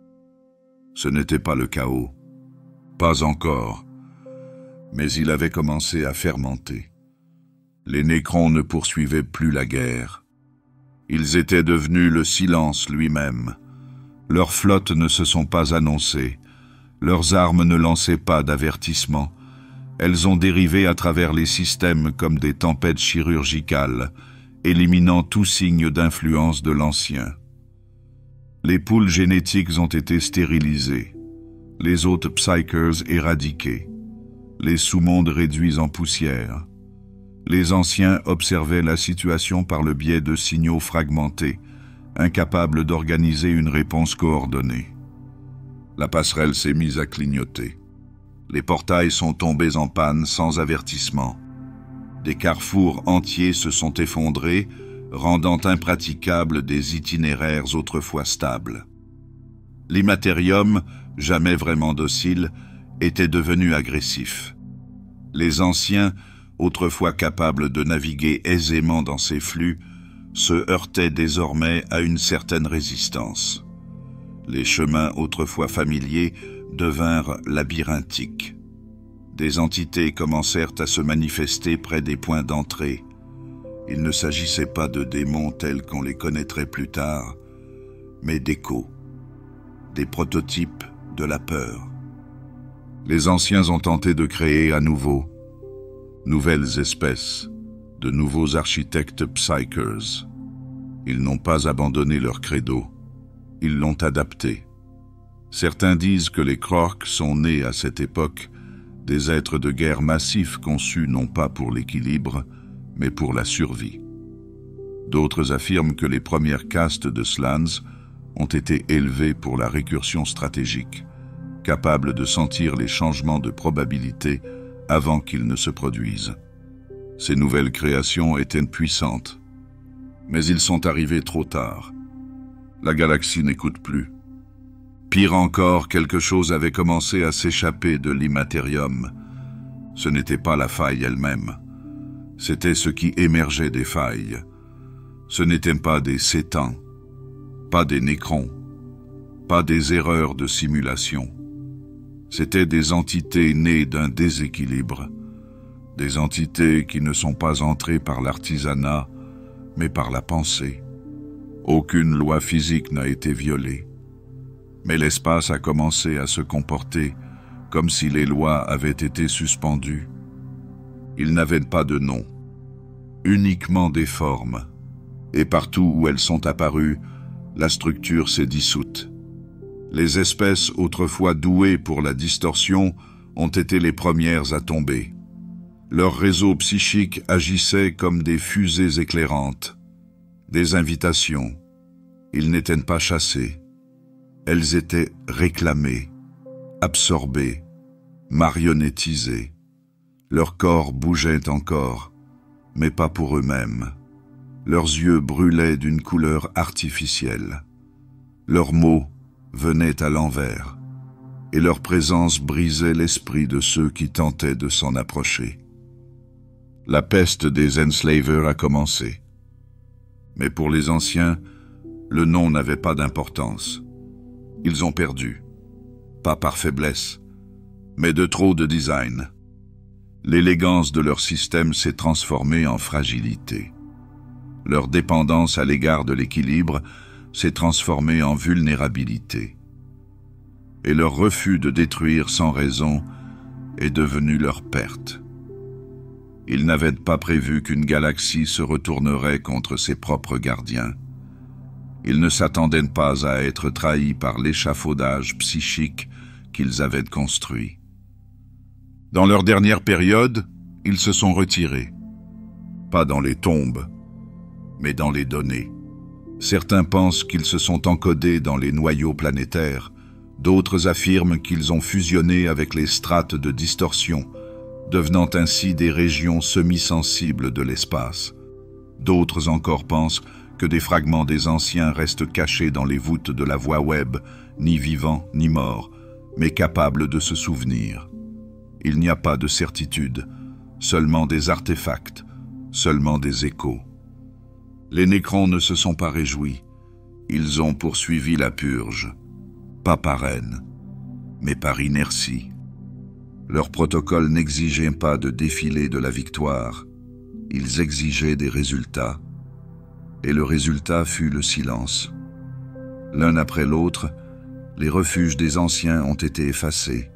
Ce n'était pas le chaos, pas encore, mais il avait commencé à fermenter. Les Nécrons ne poursuivaient plus la guerre. Ils étaient devenus le silence lui-même. Leurs flottes ne se sont pas annoncées, leurs armes ne lançaient pas d'avertissement. Elles ont dérivé à travers les systèmes comme des tempêtes chirurgicales, éliminant tout signe d'influence de l'ancien. Les poules génétiques ont été stérilisées, les hôtes psychers éradiqués, les sous-mondes réduits en poussière. Les anciens observaient la situation par le biais de signaux fragmentés, incapables d'organiser une réponse coordonnée. La passerelle s'est mise à clignoter. Les portails sont tombés en panne sans avertissement. Des carrefours entiers se sont effondrés, rendant impraticables des itinéraires autrefois stables. L'immatérium, jamais vraiment docile, était devenu agressif. Les anciens, autrefois capables de naviguer aisément dans ces flux, se heurtaient désormais à une certaine résistance. Les chemins autrefois familiers devinrent labyrinthiques. Des entités commencèrent à se manifester près des points d'entrée. Il ne s'agissait pas de démons tels qu'on les connaîtrait plus tard, mais d'échos, des prototypes de la peur. Les anciens ont tenté de créer à nouveau nouvelles espèces, de nouveaux architectes psychers. Ils n'ont pas abandonné leur credo, ils l'ont adapté. Certains disent que les Krork sont nés à cette époque des êtres de guerre massifs conçus non pas pour l'équilibre, mais pour la survie. D'autres affirment que les premières castes de Slans ont été élevées pour la récursion stratégique, capables de sentir les changements de probabilité avant qu'ils ne se produisent. Ces nouvelles créations étaient puissantes, mais ils sont arrivés trop tard. La galaxie n'écoute plus. Pire encore, quelque chose avait commencé à s'échapper de l'immatérium. Ce n'était pas la faille elle-même. C'était ce qui émergeait des failles. Ce n'étaient pas des sétans, pas des nécrons, pas des erreurs de simulation. C'étaient des entités nées d'un déséquilibre, des entités qui ne sont pas entrées par l'artisanat, mais par la pensée. Aucune loi physique n'a été violée, mais l'espace a commencé à se comporter comme si les lois avaient été suspendues. Ils n'avaient pas de nom, uniquement des formes, et partout où elles sont apparues, la structure s'est dissoute. Les espèces autrefois douées pour la distorsion ont été les premières à tomber. Leur réseau psychique agissait comme des fusées éclairantes, des invitations. Ils n'étaient pas chassés. Elles étaient réclamées, absorbées, marionnettisées. Leur corps bougeait encore, mais pas pour eux-mêmes. Leurs yeux brûlaient d'une couleur artificielle. Leurs mots venaient à l'envers, et leur présence brisait l'esprit de ceux qui tentaient de s'en approcher. La peste des enslavers a commencé. Mais pour les anciens, le nom n'avait pas d'importance. Ils ont perdu, pas par faiblesse, mais de trop de design. L'élégance de leur système s'est transformée en fragilité. Leur dépendance à l'égard de l'équilibre s'est transformée en vulnérabilité. Et leur refus de détruire sans raison est devenu leur perte. Ils n'avaient pas prévu qu'une galaxie se retournerait contre ses propres gardiens. Ils ne s'attendaient pas à être trahis par l'échafaudage psychique qu'ils avaient construit. Dans leur dernière période, ils se sont retirés. Pas dans les tombes, mais dans les données. Certains pensent qu'ils se sont encodés dans les noyaux planétaires, d'autres affirment qu'ils ont fusionné avec les strates de distorsion, devenant ainsi des régions semi-sensibles de l'espace. D'autres encore pensent que des fragments des anciens restent cachés dans les voûtes de la voie web, ni vivants ni morts, mais capables de se souvenir. Il n'y a pas de certitude, seulement des artefacts, seulement des échos. Les Nécrons ne se sont pas réjouis. Ils ont poursuivi la purge, pas par haine, mais par inertie. Leur protocole n'exigeait pas de défilé de la victoire. Ils exigeaient des résultats. Et le résultat fut le silence. L'un après l'autre, les refuges des anciens ont été effacés.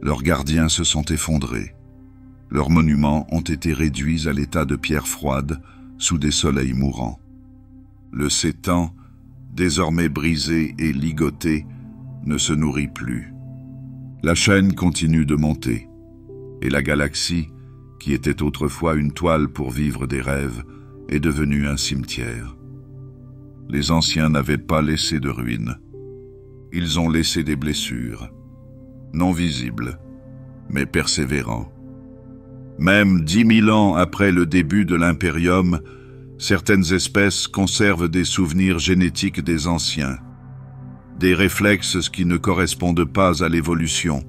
Leurs gardiens se sont effondrés. Leurs monuments ont été réduits à l'état de pierres froides sous des soleils mourants. Le sétan, désormais brisé et ligoté, ne se nourrit plus. La chaîne continue de monter, et la galaxie, qui était autrefois une toile pour vivre des rêves, est devenue un cimetière. Les anciens n'avaient pas laissé de ruines. Ils ont laissé des blessures, non visibles, mais persévérants. Même 10 000 ans après le début de l'Impérium, certaines espèces conservent des souvenirs génétiques des anciens, des réflexes qui ne correspondent pas à l'évolution,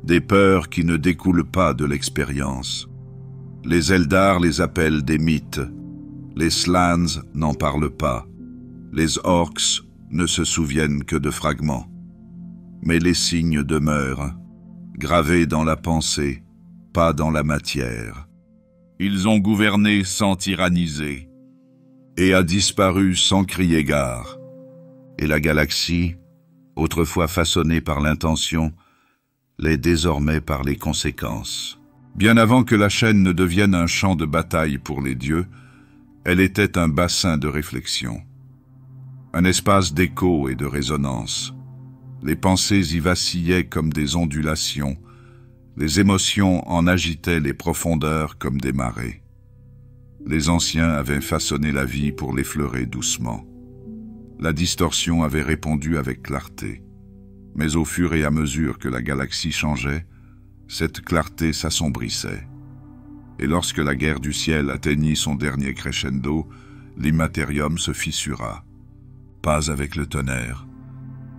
des peurs qui ne découlent pas de l'expérience. Les Eldar les appellent des mythes, les Slans n'en parlent pas, les Orcs ne se souviennent que de fragments. Mais les signes demeurent, gravés dans la pensée, pas dans la matière. Ils ont gouverné sans tyranniser, et a disparu sans crier gare. Et la galaxie, autrefois façonnée par l'intention, l'est désormais par les conséquences. Bien avant que la chaîne ne devienne un champ de bataille pour les dieux, elle était un bassin de réflexion, un espace d'écho et de résonance. Les pensées y vacillaient comme des ondulations, les émotions en agitaient les profondeurs comme des marées. Les anciens avaient façonné la vie pour l'effleurer doucement. La distorsion avait répondu avec clarté. Mais au fur et à mesure que la galaxie changeait, cette clarté s'assombrissait. Et lorsque la guerre du ciel atteignit son dernier crescendo, l'immatérium se fissura. Pas avec le tonnerre,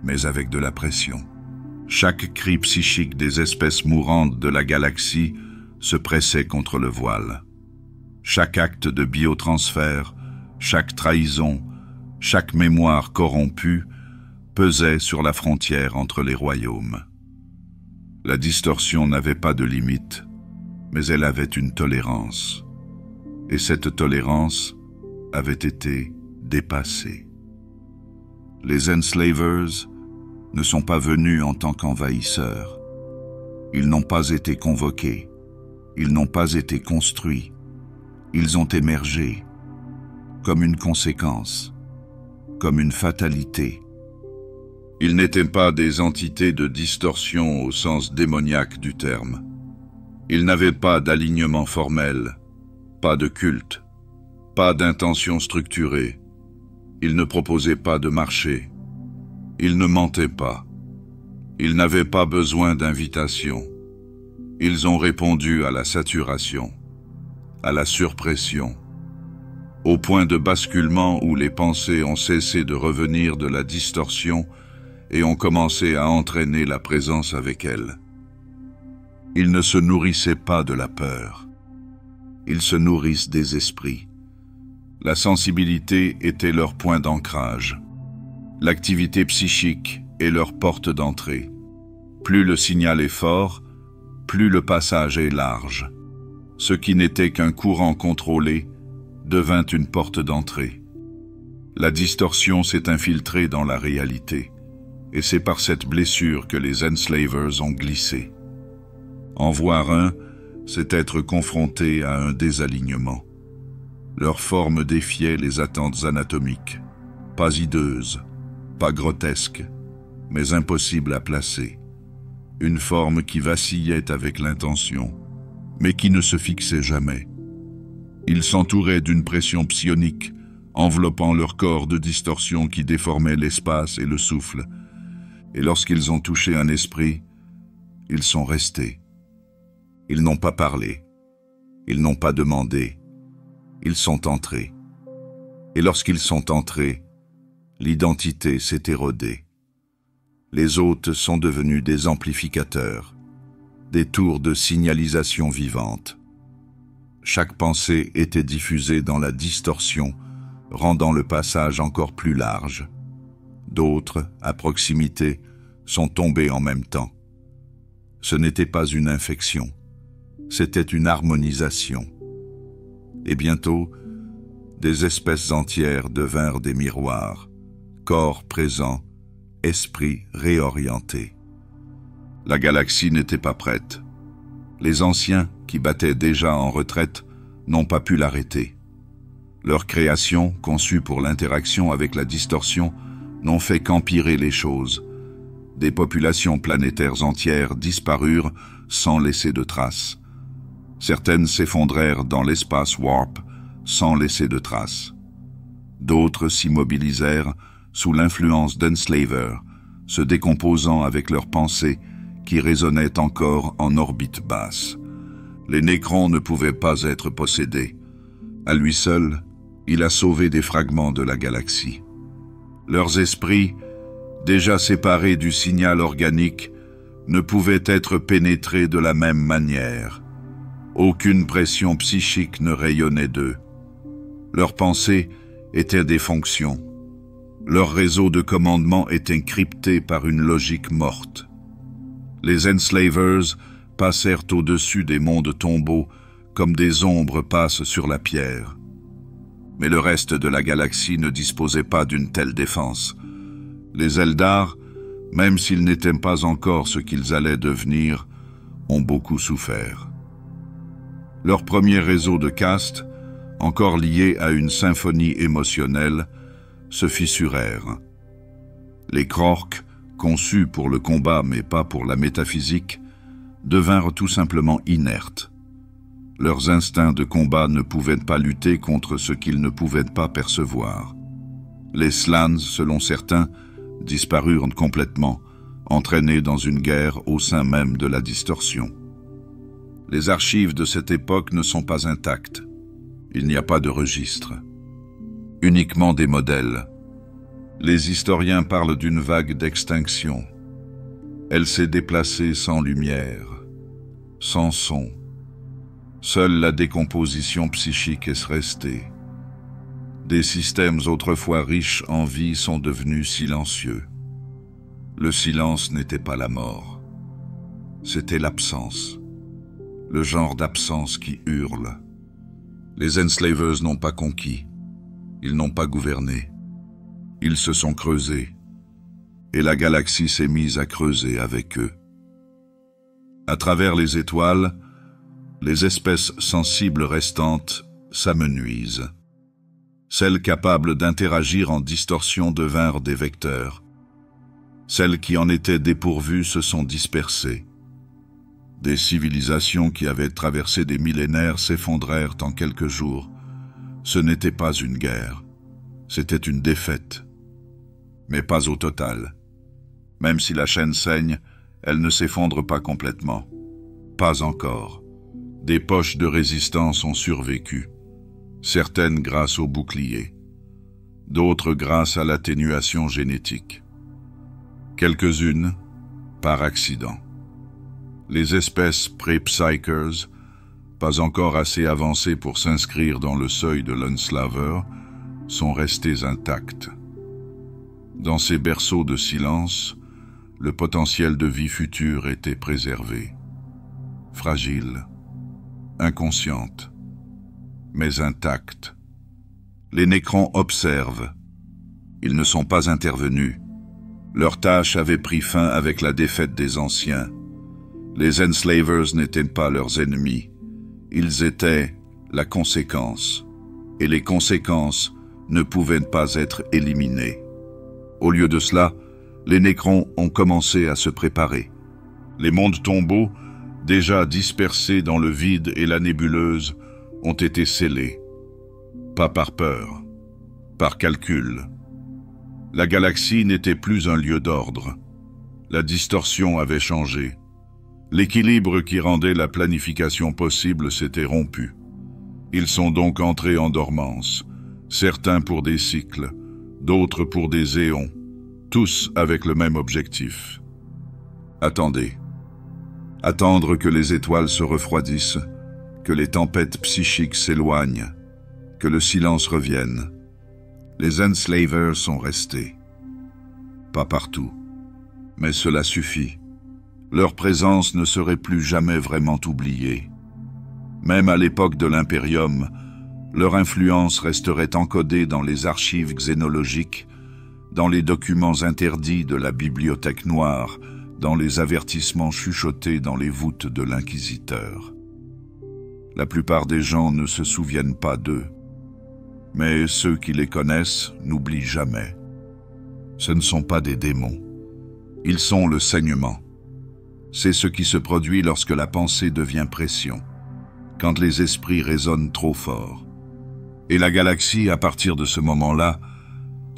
mais avec de la pression. Chaque cri psychique des espèces mourantes de la galaxie se pressait contre le voile. Chaque acte de biotransfert, chaque trahison, chaque mémoire corrompue pesait sur la frontière entre les royaumes. La distorsion n'avait pas de limite, mais elle avait une tolérance. Et cette tolérance avait été dépassée. Les Enslavers ne sont pas venus en tant qu'envahisseurs. Ils n'ont pas été convoqués. Ils n'ont pas été construits. Ils ont émergé comme une conséquence, comme une fatalité. Ils n'étaient pas des entités de distorsion au sens démoniaque du terme. Ils n'avaient pas d'alignement formel, pas de culte, pas d'intention structurée. Ils ne proposaient pas de marché. Ils ne mentaient pas. Ils n'avaient pas besoin d'invitation. Ils ont répondu à la saturation, à la surpression, au point de basculement où les pensées ont cessé de revenir de la distorsion et ont commencé à entraîner la présence avec elle. Ils ne se nourrissaient pas de la peur. Ils se nourrissent des esprits. La sensibilité était leur point d'ancrage. L'activité psychique est leur porte d'entrée. Plus le signal est fort, plus le passage est large. Ce qui n'était qu'un courant contrôlé devint une porte d'entrée. La distorsion s'est infiltrée dans la réalité, et c'est par cette blessure que les Enslavers ont glissé. En voir un, c'est être confronté à un désalignement. Leur forme défiait les attentes anatomiques, pas hideuses, pas grotesques, mais impossibles à placer. Une forme qui vacillait avec l'intention, mais qui ne se fixait jamais. Ils s'entouraient d'une pression psionique, enveloppant leur corps de distorsion qui déformait l'espace et le souffle. Et lorsqu'ils ont touché un esprit, ils sont restés. Ils n'ont pas parlé, ils n'ont pas demandé, ils sont entrés. Et lorsqu'ils sont entrés, l'identité s'est érodée. Les hôtes sont devenus des amplificateurs, des tours de signalisation vivante. Chaque pensée était diffusée dans la distorsion rendant le passage encore plus large. D'autres, à proximité, sont tombés en même temps. Ce n'était pas une infection, c'était une harmonisation. Et bientôt, des espèces entières devinrent des miroirs, corps présents, esprit réorienté. La galaxie n'était pas prête. Les anciens, qui battaient déjà en retraite, n'ont pas pu l'arrêter. Leur création, conçue pour l'interaction avec la distorsion, n'ont fait qu'empirer les choses. Des populations planétaires entières disparurent sans laisser de traces. Certaines s'effondrèrent dans l'espace warp sans laisser de traces. D'autres s'immobilisèrent sous l'influence d'Enslaver, se décomposant avec leurs pensées qui résonnaient encore en orbite basse. Les Nécrons ne pouvaient pas être possédés. À lui seul, il a sauvé des fragments de la galaxie. Leurs esprits, déjà séparés du signal organique, ne pouvaient être pénétrés de la même manière. Aucune pression psychique ne rayonnait d'eux. Leurs pensées étaient des fonctions. Leur réseau de commandement est encrypté par une logique morte. Les Enslavers passèrent au-dessus des mondes tombeaux comme des ombres passent sur la pierre. Mais le reste de la galaxie ne disposait pas d'une telle défense. Les Eldar, même s'ils n'étaient pas encore ce qu'ils allaient devenir, ont beaucoup souffert. Leur premier réseau de caste, encore lié à une symphonie émotionnelle, se fissurèrent. Les Krork, conçus pour le combat mais pas pour la métaphysique, devinrent tout simplement inertes. Leurs instincts de combat ne pouvaient pas lutter contre ce qu'ils ne pouvaient pas percevoir. Les Slans, selon certains, disparurent complètement, entraînés dans une guerre au sein même de la distorsion. Les archives de cette époque ne sont pas intactes. Il n'y a pas de registre. Uniquement des modèles. Les historiens parlent d'une vague d'extinction. Elle s'est déplacée sans lumière, sans son. Seule la décomposition psychique est restée. Des systèmes autrefois riches en vie sont devenus silencieux. Le silence n'était pas la mort. C'était l'absence. Le genre d'absence qui hurle. Les Enslavers n'ont pas conquis. Ils n'ont pas gouverné. Ils se sont creusés. Et la galaxie s'est mise à creuser avec eux. À travers les étoiles, les espèces sensibles restantes s'amenuisent. Celles capables d'interagir en distorsion devinrent des vecteurs. Celles qui en étaient dépourvues se sont dispersées. Des civilisations qui avaient traversé des millénaires s'effondrèrent en quelques jours. Ce n'était pas une guerre, c'était une défaite. Mais pas au total. Même si la chaîne saigne, elle ne s'effondre pas complètement. Pas encore. Des poches de résistance ont survécu. Certaines grâce au bouclier. D'autres grâce à l'atténuation génétique. Quelques-unes par accident. Les espèces pré-psychers, pas encore assez avancées pour s'inscrire dans le seuil de l'Enslaver, sont restées intactes. Dans ces berceaux de silence, le potentiel de vie future était préservé. Fragile, inconsciente, mais intacte. Les Nécrons observent. Ils ne sont pas intervenus. Leur tâche avait pris fin avec la défaite des anciens. Les Enslavers n'étaient pas leurs ennemis. Ils étaient la conséquence. Et les conséquences ne pouvaient pas être éliminées. Au lieu de cela, les Nécrons ont commencé à se préparer. Les mondes tombeaux, déjà dispersés dans le vide et la nébuleuse, ont été scellés. Pas par peur, par calcul. La galaxie n'était plus un lieu d'ordre. La distorsion avait changé. L'équilibre qui rendait la planification possible s'était rompu. Ils sont donc entrés en dormance, certains pour des cycles, d'autres pour des éons, tous avec le même objectif. Attendez. Attendre que les étoiles se refroidissent, que les tempêtes psychiques s'éloignent, que le silence revienne. Les Enslavers sont restés. Pas partout, mais cela suffit. Leur présence ne serait plus jamais vraiment oubliée. Même à l'époque de l'Imperium, leur influence resterait encodée dans les archives xénologiques, dans les documents interdits de la Bibliothèque Noire, dans les avertissements chuchotés dans les voûtes de l'Inquisiteur. La plupart des gens ne se souviennent pas d'eux, mais ceux qui les connaissent n'oublient jamais. Ce ne sont pas des démons. Ils sont le saignement. C'est ce qui se produit lorsque la pensée devient pression, quand les esprits résonnent trop fort. Et la galaxie, à partir de ce moment-là,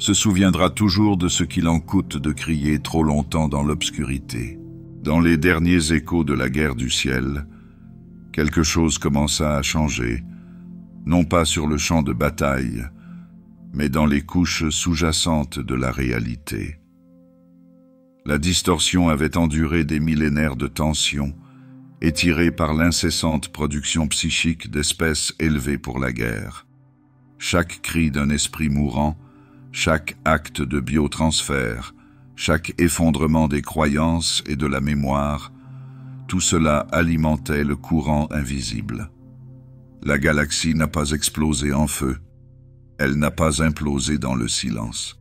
se souviendra toujours de ce qu'il en coûte de crier trop longtemps dans l'obscurité. Dans les derniers échos de la guerre du ciel, quelque chose commença à changer, non pas sur le champ de bataille, mais dans les couches sous-jacentes de la réalité. La distorsion avait enduré des millénaires de tension, étirée par l'incessante production psychique d'espèces élevées pour la guerre. Chaque cri d'un esprit mourant, chaque acte de biotransfert, chaque effondrement des croyances et de la mémoire, tout cela alimentait le courant invisible. La galaxie n'a pas explosé en feu, elle n'a pas implosé dans le silence.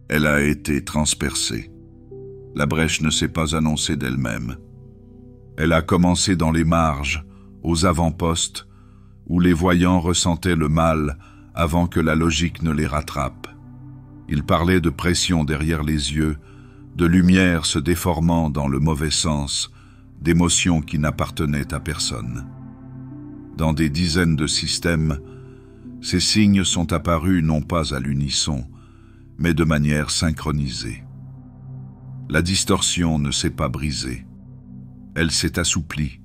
Elle a été transpercée. La brèche ne s'est pas annoncée d'elle-même. Elle a commencé dans les marges, aux avant-postes, où les voyants ressentaient le mal avant que la logique ne les rattrape. Ils parlaient de pression derrière les yeux, de lumière se déformant dans le mauvais sens, d'émotions qui n'appartenaient à personne. Dans des dizaines de systèmes, ces signes sont apparus non pas à l'unisson, mais de manière synchronisée. La distorsion ne s'est pas brisée. Elle s'est assouplie,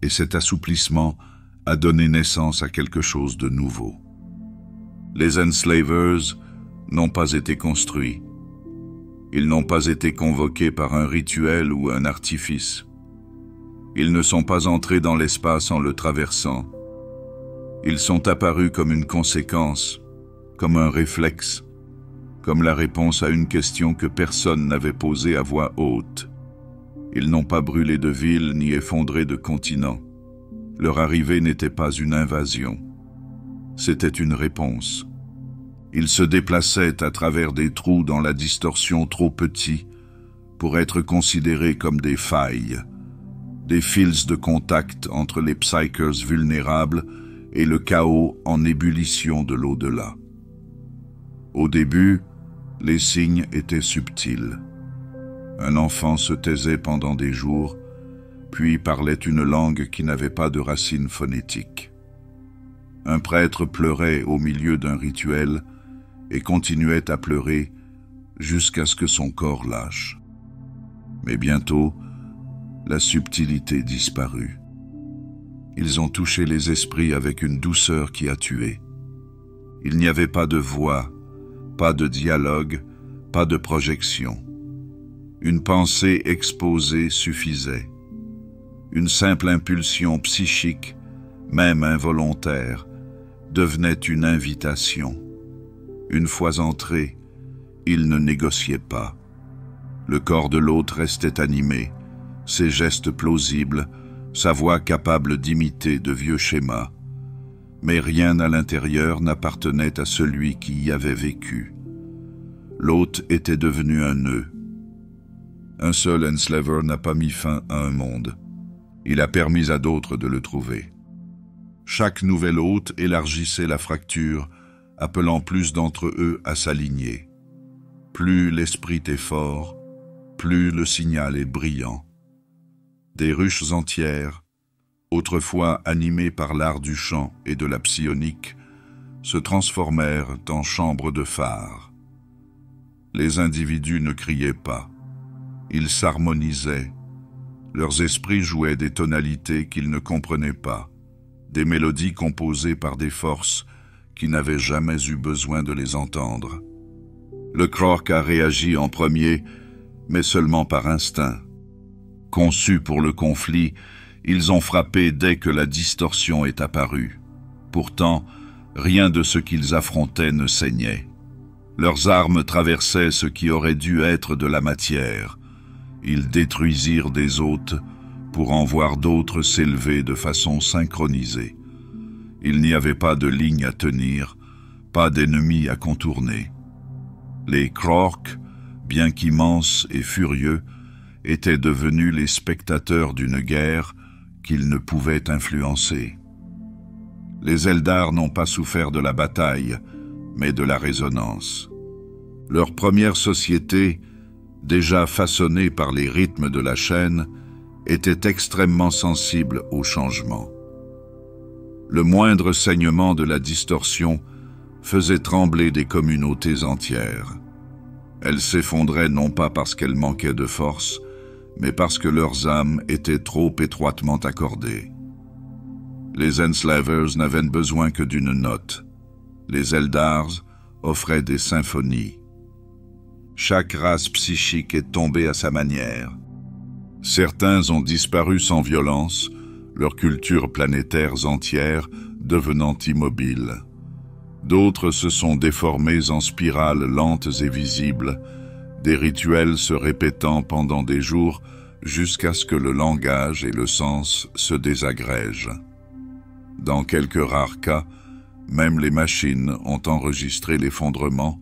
et cet assouplissement a donné naissance à quelque chose de nouveau. Les Enslavers n'ont pas été construits. Ils n'ont pas été convoqués par un rituel ou un artifice. Ils ne sont pas entrés dans l'espace en le traversant. Ils sont apparus comme une conséquence, comme un réflexe, comme la réponse à une question que personne n'avait posée à voix haute. Ils n'ont pas brûlé de villes ni effondré de continents. Leur arrivée n'était pas une invasion. C'était une réponse. Ils se déplaçaient à travers des trous dans la distorsion trop petits pour être considérés comme des failles, des fils de contact entre les psychers vulnérables et le chaos en ébullition de l'au-delà. Au début, les signes étaient subtils. Un enfant se taisait pendant des jours, puis parlait une langue qui n'avait pas de racines phonétiques. Un prêtre pleurait au milieu d'un rituel et continuait à pleurer jusqu'à ce que son corps lâche. Mais bientôt, la subtilité disparut. Ils ont touché les esprits avec une douceur qui a tué. Il n'y avait pas de voix, pas de dialogue, pas de projection. Une pensée exposée suffisait. Une simple impulsion psychique, même involontaire, devenait une invitation. Une fois entré, il ne négociait pas. Le corps de l'autre restait animé, ses gestes plausibles, sa voix capable d'imiter de vieux schémas. Mais rien à l'intérieur n'appartenait à celui qui y avait vécu. L'hôte était devenu un nœud. Un seul Enslaver n'a pas mis fin à un monde. Il a permis à d'autres de le trouver. Chaque nouvel hôte élargissait la fracture, appelant plus d'entre eux à s'aligner. Plus l'esprit est fort, plus le signal est brillant. Des ruches entières, autrefois animées par l'art du chant et de la psionique, se transformèrent en chambres de phare. Les individus ne criaient pas. Ils s'harmonisaient. Leurs esprits jouaient des tonalités qu'ils ne comprenaient pas, des mélodies composées par des forces qui n'avaient jamais eu besoin de les entendre. Le Croc a réagi en premier, mais seulement par instinct. Conçus pour le conflit, ils ont frappé dès que la distorsion est apparue. Pourtant, rien de ce qu'ils affrontaient ne saignait. Leurs armes traversaient ce qui aurait dû être de la matière. Ils détruisirent des hôtes pour en voir d'autres s'élever de façon synchronisée. Il n'y avait pas de ligne à tenir, pas d'ennemis à contourner. Les Krork, bien qu'immenses et furieux, étaient devenus les spectateurs d'une guerre qu'ils ne pouvaient influencer. Les Eldar n'ont pas souffert de la bataille, mais de la résonance. Leur première société, déjà façonnée par les rythmes de la chaîne, était extrêmement sensible au changement. Le moindre saignement de la distorsion faisait trembler des communautés entières. Elles s'effondraient non pas parce qu'elles manquaient de force, mais parce que leurs âmes étaient trop étroitement accordées. Les Enslavers n'avaient besoin que d'une note. Les Eldars offraient des symphonies. Chaque race psychique est tombée à sa manière. Certains ont disparu sans violence, leurs cultures planétaires entières devenant immobiles. D'autres se sont déformés en spirales lentes et visibles, des rituels se répétant pendant des jours jusqu'à ce que le langage et le sens se désagrègent. Dans quelques rares cas, même les machines ont enregistré l'effondrement,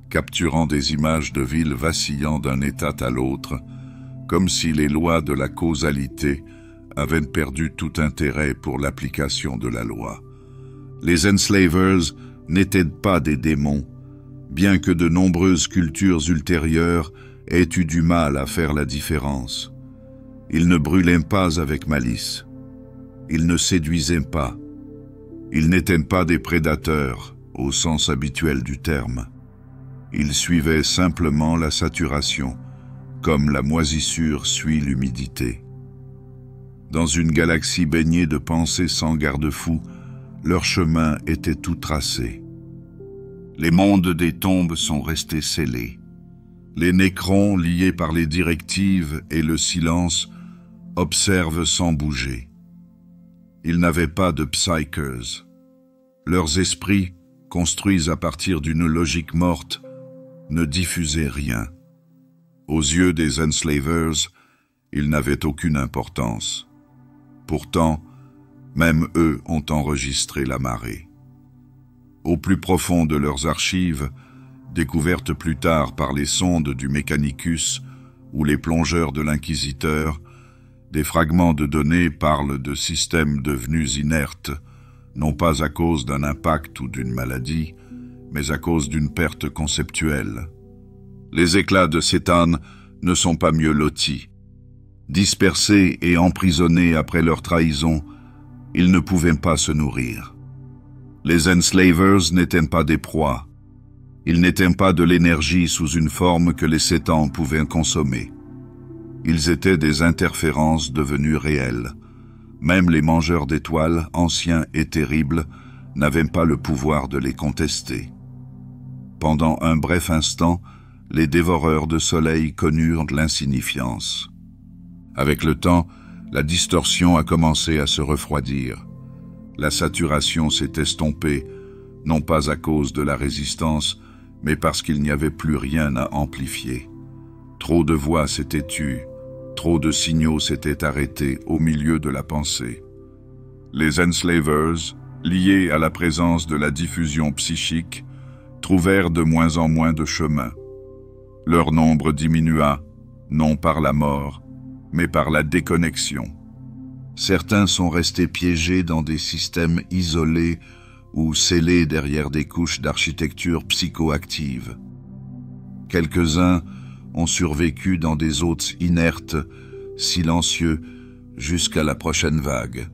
capturant des images de villes vacillant d'un état à l'autre, comme si les lois de la causalité avaient perdu tout intérêt pour l'application de la loi. Les Enslavers n'étaient pas des démons, bien que de nombreuses cultures ultérieures aient eu du mal à faire la différence. Ils ne brûlaient pas avec malice. Ils ne séduisaient pas. Ils n'étaient pas des prédateurs, au sens habituel du terme. Ils suivaient simplement la saturation, comme la moisissure suit l'humidité. Dans une galaxie baignée de pensées sans garde-fou, leur chemin était tout tracé. Les mondes des tombes sont restés scellés. Les nécrons, liés par les directives et le silence, observent sans bouger. Ils n'avaient pas de psychers. Leurs esprits, construits à partir d'une logique morte, ne diffusaient rien. Aux yeux des Enslavers, ils n'avaient aucune importance. Pourtant, même eux ont enregistré la marée. Au plus profond de leurs archives, découvertes plus tard par les sondes du Mechanicus ou les plongeurs de l'Inquisiteur, des fragments de données parlent de systèmes devenus inertes, non pas à cause d'un impact ou d'une maladie, mais à cause d'une perte conceptuelle. Les éclats de Cétane ne sont pas mieux lotis. Dispersés et emprisonnés après leur trahison, ils ne pouvaient pas se nourrir. Les Enslavers n'étaient pas des proies. Ils n'étaient pas de l'énergie sous une forme que les Cétans pouvaient consommer. Ils étaient des interférences devenues réelles. Même les mangeurs d'étoiles, anciens et terribles, n'avaient pas le pouvoir de les contester. Pendant un bref instant, les dévoreurs de soleil connurent l'insignifiance. Avec le temps, la distorsion a commencé à se refroidir. La saturation s'est estompée, non pas à cause de la résistance, mais parce qu'il n'y avait plus rien à amplifier. Trop de voix s'étaient tues, trop de signaux s'étaient arrêtés au milieu de la pensée. Les Enslavers, liés à la présence de la diffusion psychique, trouvèrent de moins en moins de chemin. Leur nombre diminua, non par la mort, mais par la déconnexion. Certains sont restés piégés dans des systèmes isolés ou scellés derrière des couches d'architecture psychoactive. Quelques-uns ont survécu dans des hôtes inertes, silencieux, jusqu'à la prochaine vague.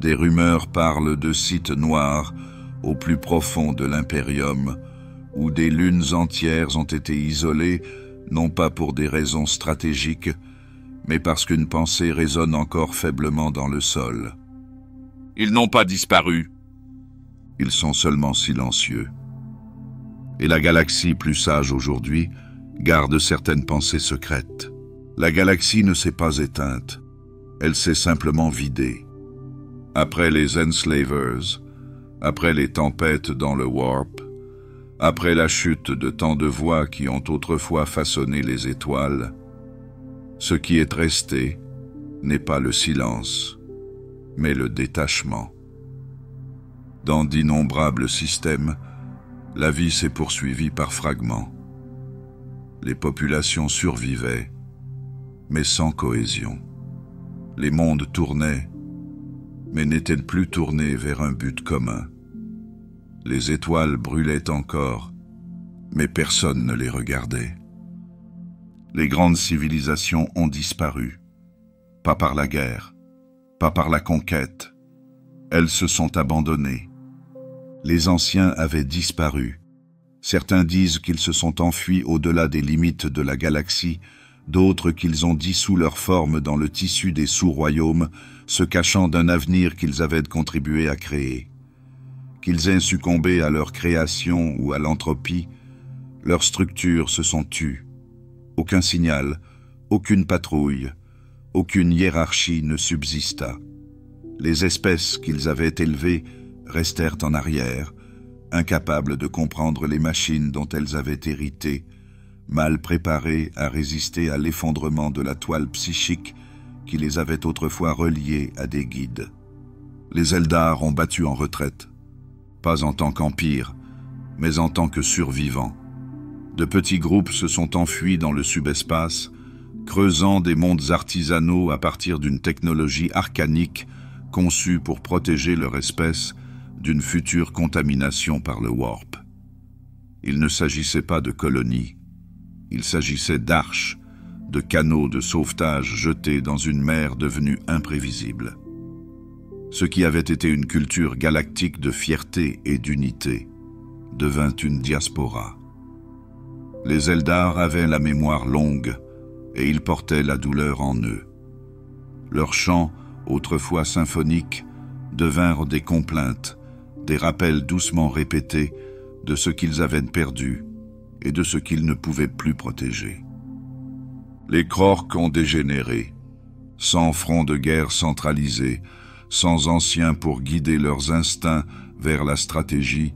Des rumeurs parlent de sites noirs au plus profond de l'Imperium, où des lunes entières ont été isolées, non pas pour des raisons stratégiques, mais parce qu'une pensée résonne encore faiblement dans le sol. Ils n'ont pas disparu. Ils sont seulement silencieux. Et la galaxie, plus sage aujourd'hui, garde certaines pensées secrètes. La galaxie ne s'est pas éteinte. Elle s'est simplement vidée. Après les Enslavers, après les tempêtes dans le Warp, Après la chute de tant de voix qui ont autrefois façonné les étoiles, ce qui est resté n'est pas le silence, mais le détachement. Dans d'innombrables systèmes, la vie s'est poursuivie par fragments. Les populations survivaient, mais sans cohésion. Les mondes tournaient, mais n'étaient plus tournés vers un but commun. Les étoiles brûlaient encore, mais personne ne les regardait. Les grandes civilisations ont disparu, pas par la guerre, pas par la conquête. Elles se sont abandonnées. Les anciens avaient disparu. Certains disent qu'ils se sont enfuis au-delà des limites de la galaxie, d'autres qu'ils ont dissous leur forme dans le tissu des sous-royaumes, se cachant d'un avenir qu'ils avaient contribué à créer. Qu'ils aient succombé à leur création ou à l'entropie, leurs structures se sont tues. Aucun signal, aucune patrouille, aucune hiérarchie ne subsista. Les espèces qu'ils avaient élevées restèrent en arrière, incapables de comprendre les machines dont elles avaient hérité, mal préparées à résister à l'effondrement de la toile psychique qui les avait autrefois reliées à des guides. Les Eldar ont battu en retraite, pas en tant qu'empire, mais en tant que survivants. De petits groupes se sont enfuis dans le subespace, creusant des mondes artisanaux à partir d'une technologie arcanique conçue pour protéger leur espèce d'une future contamination par le warp. Il ne s'agissait pas de colonies, il s'agissait d'arches, de canaux de sauvetage jetés dans une mer devenue imprévisible. Ce qui avait été une culture galactique de fierté et d'unité devint une diaspora. Les Eldar avaient la mémoire longue et ils portaient la douleur en eux. Leurs chants, autrefois symphoniques, devinrent des complaintes, des rappels doucement répétés de ce qu'ils avaient perdu et de ce qu'ils ne pouvaient plus protéger. Les Krork ont dégénéré, sans front de guerre centralisé, sans anciens pour guider leurs instincts vers la stratégie,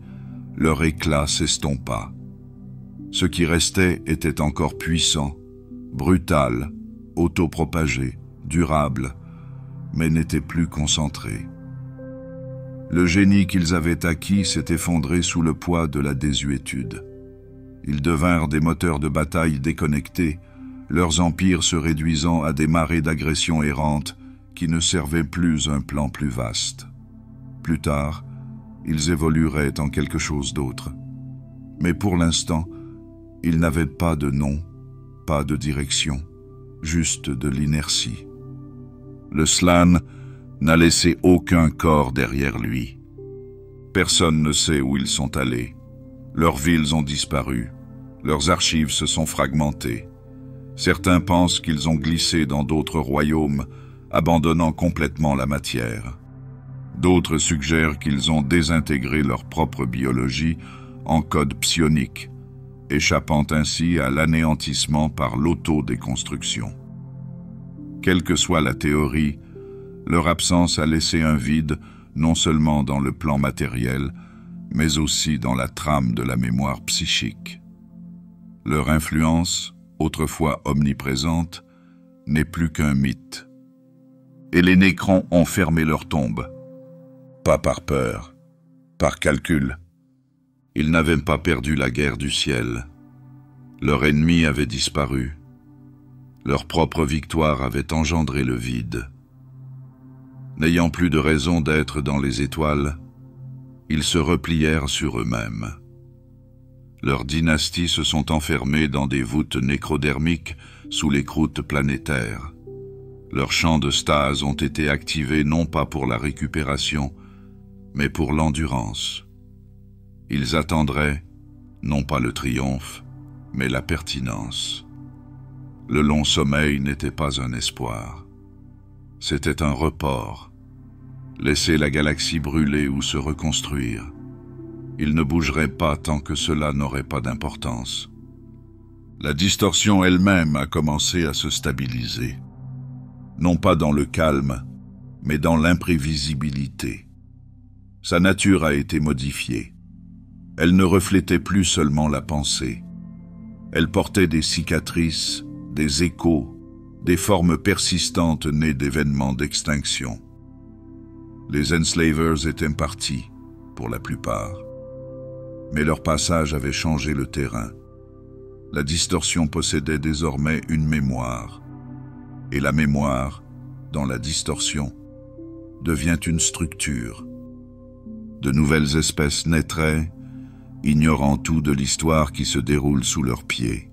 leur éclat s'estompa. Ce qui restait était encore puissant, brutal, autopropagé, durable, mais n'était plus concentré. Le génie qu'ils avaient acquis s'est effondré sous le poids de la désuétude. Ils devinrent des moteurs de bataille déconnectés, leurs empires se réduisant à des marées d'agressions errantes qui ne servaient plus un plan plus vaste. Plus tard, ils évolueraient en quelque chose d'autre. Mais pour l'instant, ils n'avaient pas de nom, pas de direction, juste de l'inertie. Le Slann n'a laissé aucun corps derrière lui. Personne ne sait où ils sont allés. Leurs villes ont disparu, leurs archives se sont fragmentées. Certains pensent qu'ils ont glissé dans d'autres royaumes, abandonnant complètement la matière. D'autres suggèrent qu'ils ont désintégré leur propre biologie en code psionique, échappant ainsi à l'anéantissement par l'autodéconstruction. Quelle que soit la théorie, leur absence a laissé un vide non seulement dans le plan matériel, mais aussi dans la trame de la mémoire psychique. Leur influence, autrefois omniprésente, n'est plus qu'un mythe. Et les Nécrons ont fermé leur tombe. Pas par peur, par calcul. Ils n'avaient pas perdu la guerre du ciel. Leur ennemi avait disparu. Leur propre victoire avait engendré le vide. N'ayant plus de raison d'être dans les étoiles, ils se replièrent sur eux-mêmes. Leurs dynasties se sont enfermées dans des voûtes nécrodermiques sous les croûtes planétaires. Leurs champs de stase ont été activés non pas pour la récupération, mais pour l'endurance. Ils attendraient, non pas le triomphe, mais la pertinence. Le long sommeil n'était pas un espoir. C'était un report. Laisser la galaxie brûler ou se reconstruire. Ils ne bougeraient pas tant que cela n'aurait pas d'importance. La distorsion elle-même a commencé à se stabiliser. Non pas dans le calme, mais dans l'imprévisibilité. Sa nature a été modifiée. Elle ne reflétait plus seulement la pensée. Elle portait des cicatrices, des échos, des formes persistantes nées d'événements d'extinction. Les enslavers étaient partis, pour la plupart. Mais leur passage avait changé le terrain. La distorsion possédait désormais une mémoire. Et la mémoire, dans la distorsion, devient une structure. De nouvelles espèces naîtraient, ignorant tout de l'histoire qui se déroule sous leurs pieds.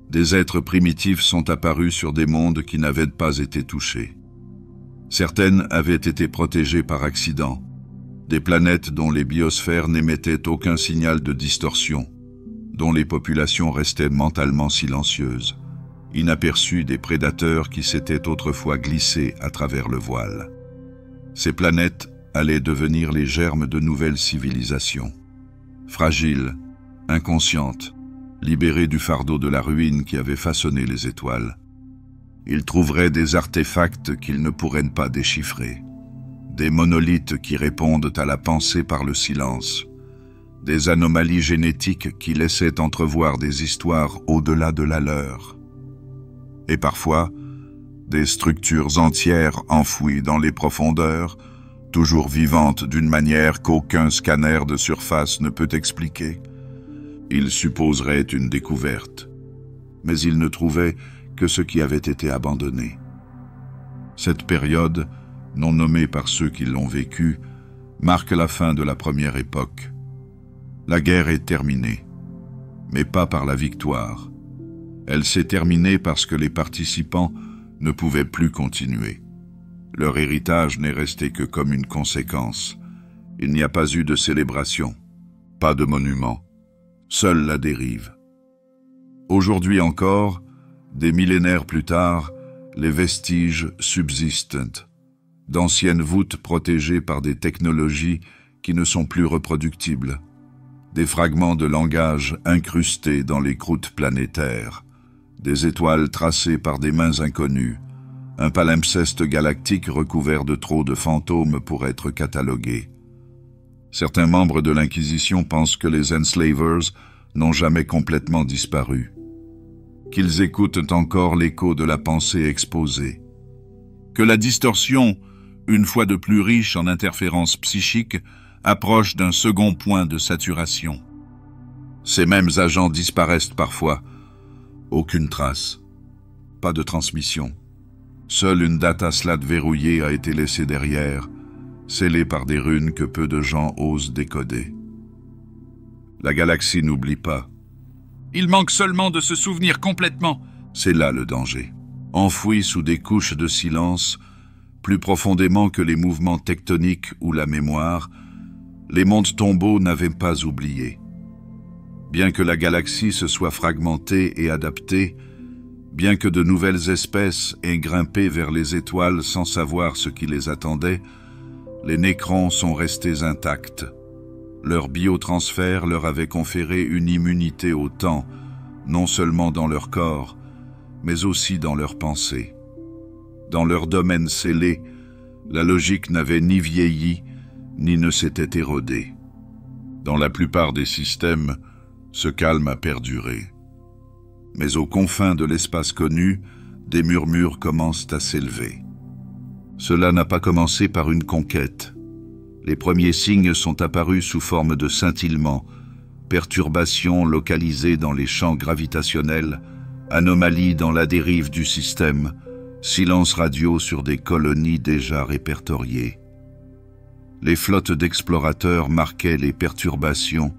Des êtres primitifs sont apparus sur des mondes qui n'avaient pas été touchés. Certaines avaient été protégées par accident, des planètes dont les biosphères n'émettaient aucun signal de distorsion, dont les populations restaient mentalement silencieuses, inaperçues des prédateurs qui s'étaient autrefois glissés à travers le voile. Ces planètes allaient devenir les germes de nouvelles civilisations. Fragiles, inconscientes, libérées du fardeau de la ruine qui avait façonné les étoiles. Ils trouveraient des artefacts qu'ils ne pourraient pas déchiffrer, des monolithes qui répondent à la pensée par le silence, des anomalies génétiques qui laissaient entrevoir des histoires au-delà de la leur. Et parfois, des structures entières enfouies dans les profondeurs, toujours vivantes d'une manière qu'aucun scanner de surface ne peut expliquer. Ils supposeraient une découverte, mais ils ne trouvaient que ce qui avait été abandonné. Cette période, non nommée par ceux qui l'ont vécue, marque la fin de la première époque. La guerre est terminée, mais pas par la victoire. Elle s'est terminée parce que les participants ne pouvaient plus continuer. Leur héritage n'est resté que comme une conséquence. Il n'y a pas eu de célébration, pas de monument, seule la dérive. Aujourd'hui encore, des millénaires plus tard, les vestiges subsistent, d'anciennes voûtes protégées par des technologies qui ne sont plus reproductibles, des fragments de langage incrustés dans les croûtes planétaires, des étoiles tracées par des mains inconnues, un palimpseste galactique recouvert de trop de fantômes pour être catalogué. Certains membres de l'Inquisition pensent que les enslavers n'ont jamais complètement disparu, qu'ils écoutent encore l'écho de la pensée exposée, que la distorsion, une fois de plus riche en interférences psychiques, approche d'un second point de saturation. Ces mêmes agents disparaissent parfois. Aucune trace, pas de transmission. Seule une data slate verrouillée a été laissée derrière, scellée par des runes que peu de gens osent décoder. La galaxie n'oublie pas. Il manque seulement de se souvenir complètement. C'est là le danger. Enfoui sous des couches de silence, plus profondément que les mouvements tectoniques ou la mémoire, les mondes tombeaux n'avaient pas oublié. Bien que la galaxie se soit fragmentée et adaptée, bien que de nouvelles espèces aient grimpé vers les étoiles sans savoir ce qui les attendait, les Nécrons sont restés intacts. Leur biotransfert leur avait conféré une immunité au temps, non seulement dans leur corps, mais aussi dans leurs pensées. Dans leur domaine scellé, la logique n'avait ni vieilli, ni ne s'était érodée. Dans la plupart des systèmes, ce calme a perduré. Mais aux confins de l'espace connu, des murmures commencent à s'élever. Cela n'a pas commencé par une conquête. Les premiers signes sont apparus sous forme de scintillements, perturbations localisées dans les champs gravitationnels, anomalies dans la dérive du système, silence radio sur des colonies déjà répertoriées. Les flottes d'explorateurs marquaient les perturbations,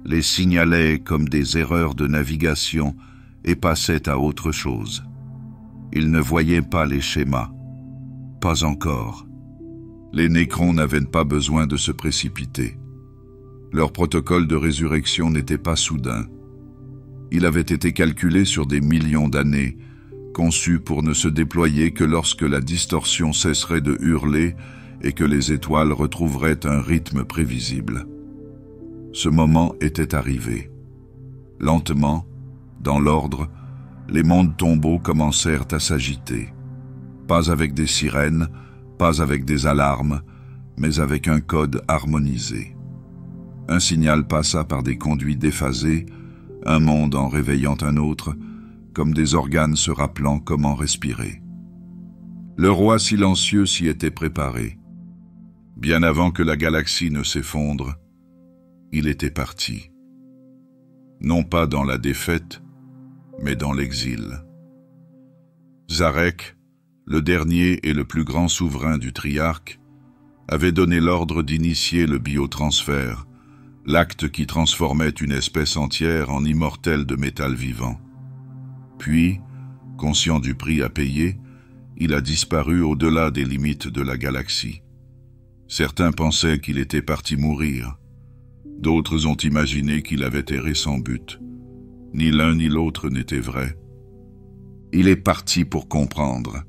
les signalaient comme des erreurs de navigation et passaient à autre chose. Ils ne voyaient pas les schémas. Pas encore. Les Nécrons n'avaient pas besoin de se précipiter. Leur protocole de résurrection n'était pas soudain. Il avait été calculé sur des millions d'années, conçu pour ne se déployer que lorsque la distorsion cesserait de hurler et que les étoiles retrouveraient un rythme prévisible. Ce moment était arrivé. Lentement, dans l'ordre, les mondes tombeaux commencèrent à s'agiter. Pas avec des sirènes, pas avec des alarmes, mais avec un code harmonisé. Un signal passa par des conduits déphasés, un monde en réveillant un autre, comme des organes se rappelant comment respirer. Le roi silencieux s'y était préparé. Bien avant que la galaxie ne s'effondre, il était parti. Non pas dans la défaite, mais dans l'exil. Zarek, le dernier et le plus grand souverain du Triarque, avait donné l'ordre d'initier le biotransfert, l'acte qui transformait une espèce entière en immortel de métal vivant. Puis, conscient du prix à payer, il a disparu au-delà des limites de la galaxie. Certains pensaient qu'il était parti mourir. D'autres ont imaginé qu'il avait erré sans but. Ni l'un ni l'autre n'était vrai. Il est parti pour comprendre.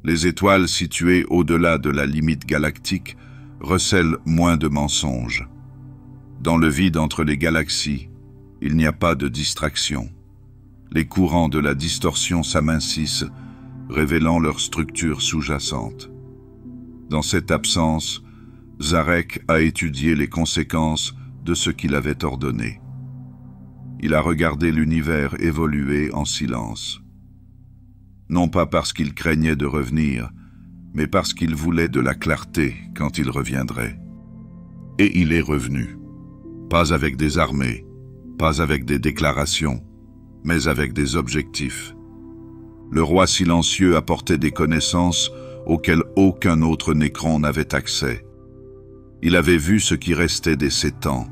Les étoiles situées au-delà de la limite galactique recèlent moins de mensonges. Dans le vide entre les galaxies, il n'y a pas de distraction. Les courants de la distorsion s'amincissent, révélant leur structure sous-jacente. Dans cette absence, Zarek a étudié les conséquences de ce qu'il avait ordonné. Il a regardé l'univers évoluer en silence. Non pas parce qu'il craignait de revenir, mais parce qu'il voulait de la clarté quand il reviendrait. Et il est revenu. Pas avec des armées, pas avec des déclarations, mais avec des objectifs. Le roi silencieux apportait des connaissances auxquelles aucun autre Nécron n'avait accès. Il avait vu ce qui restait des 7 ans.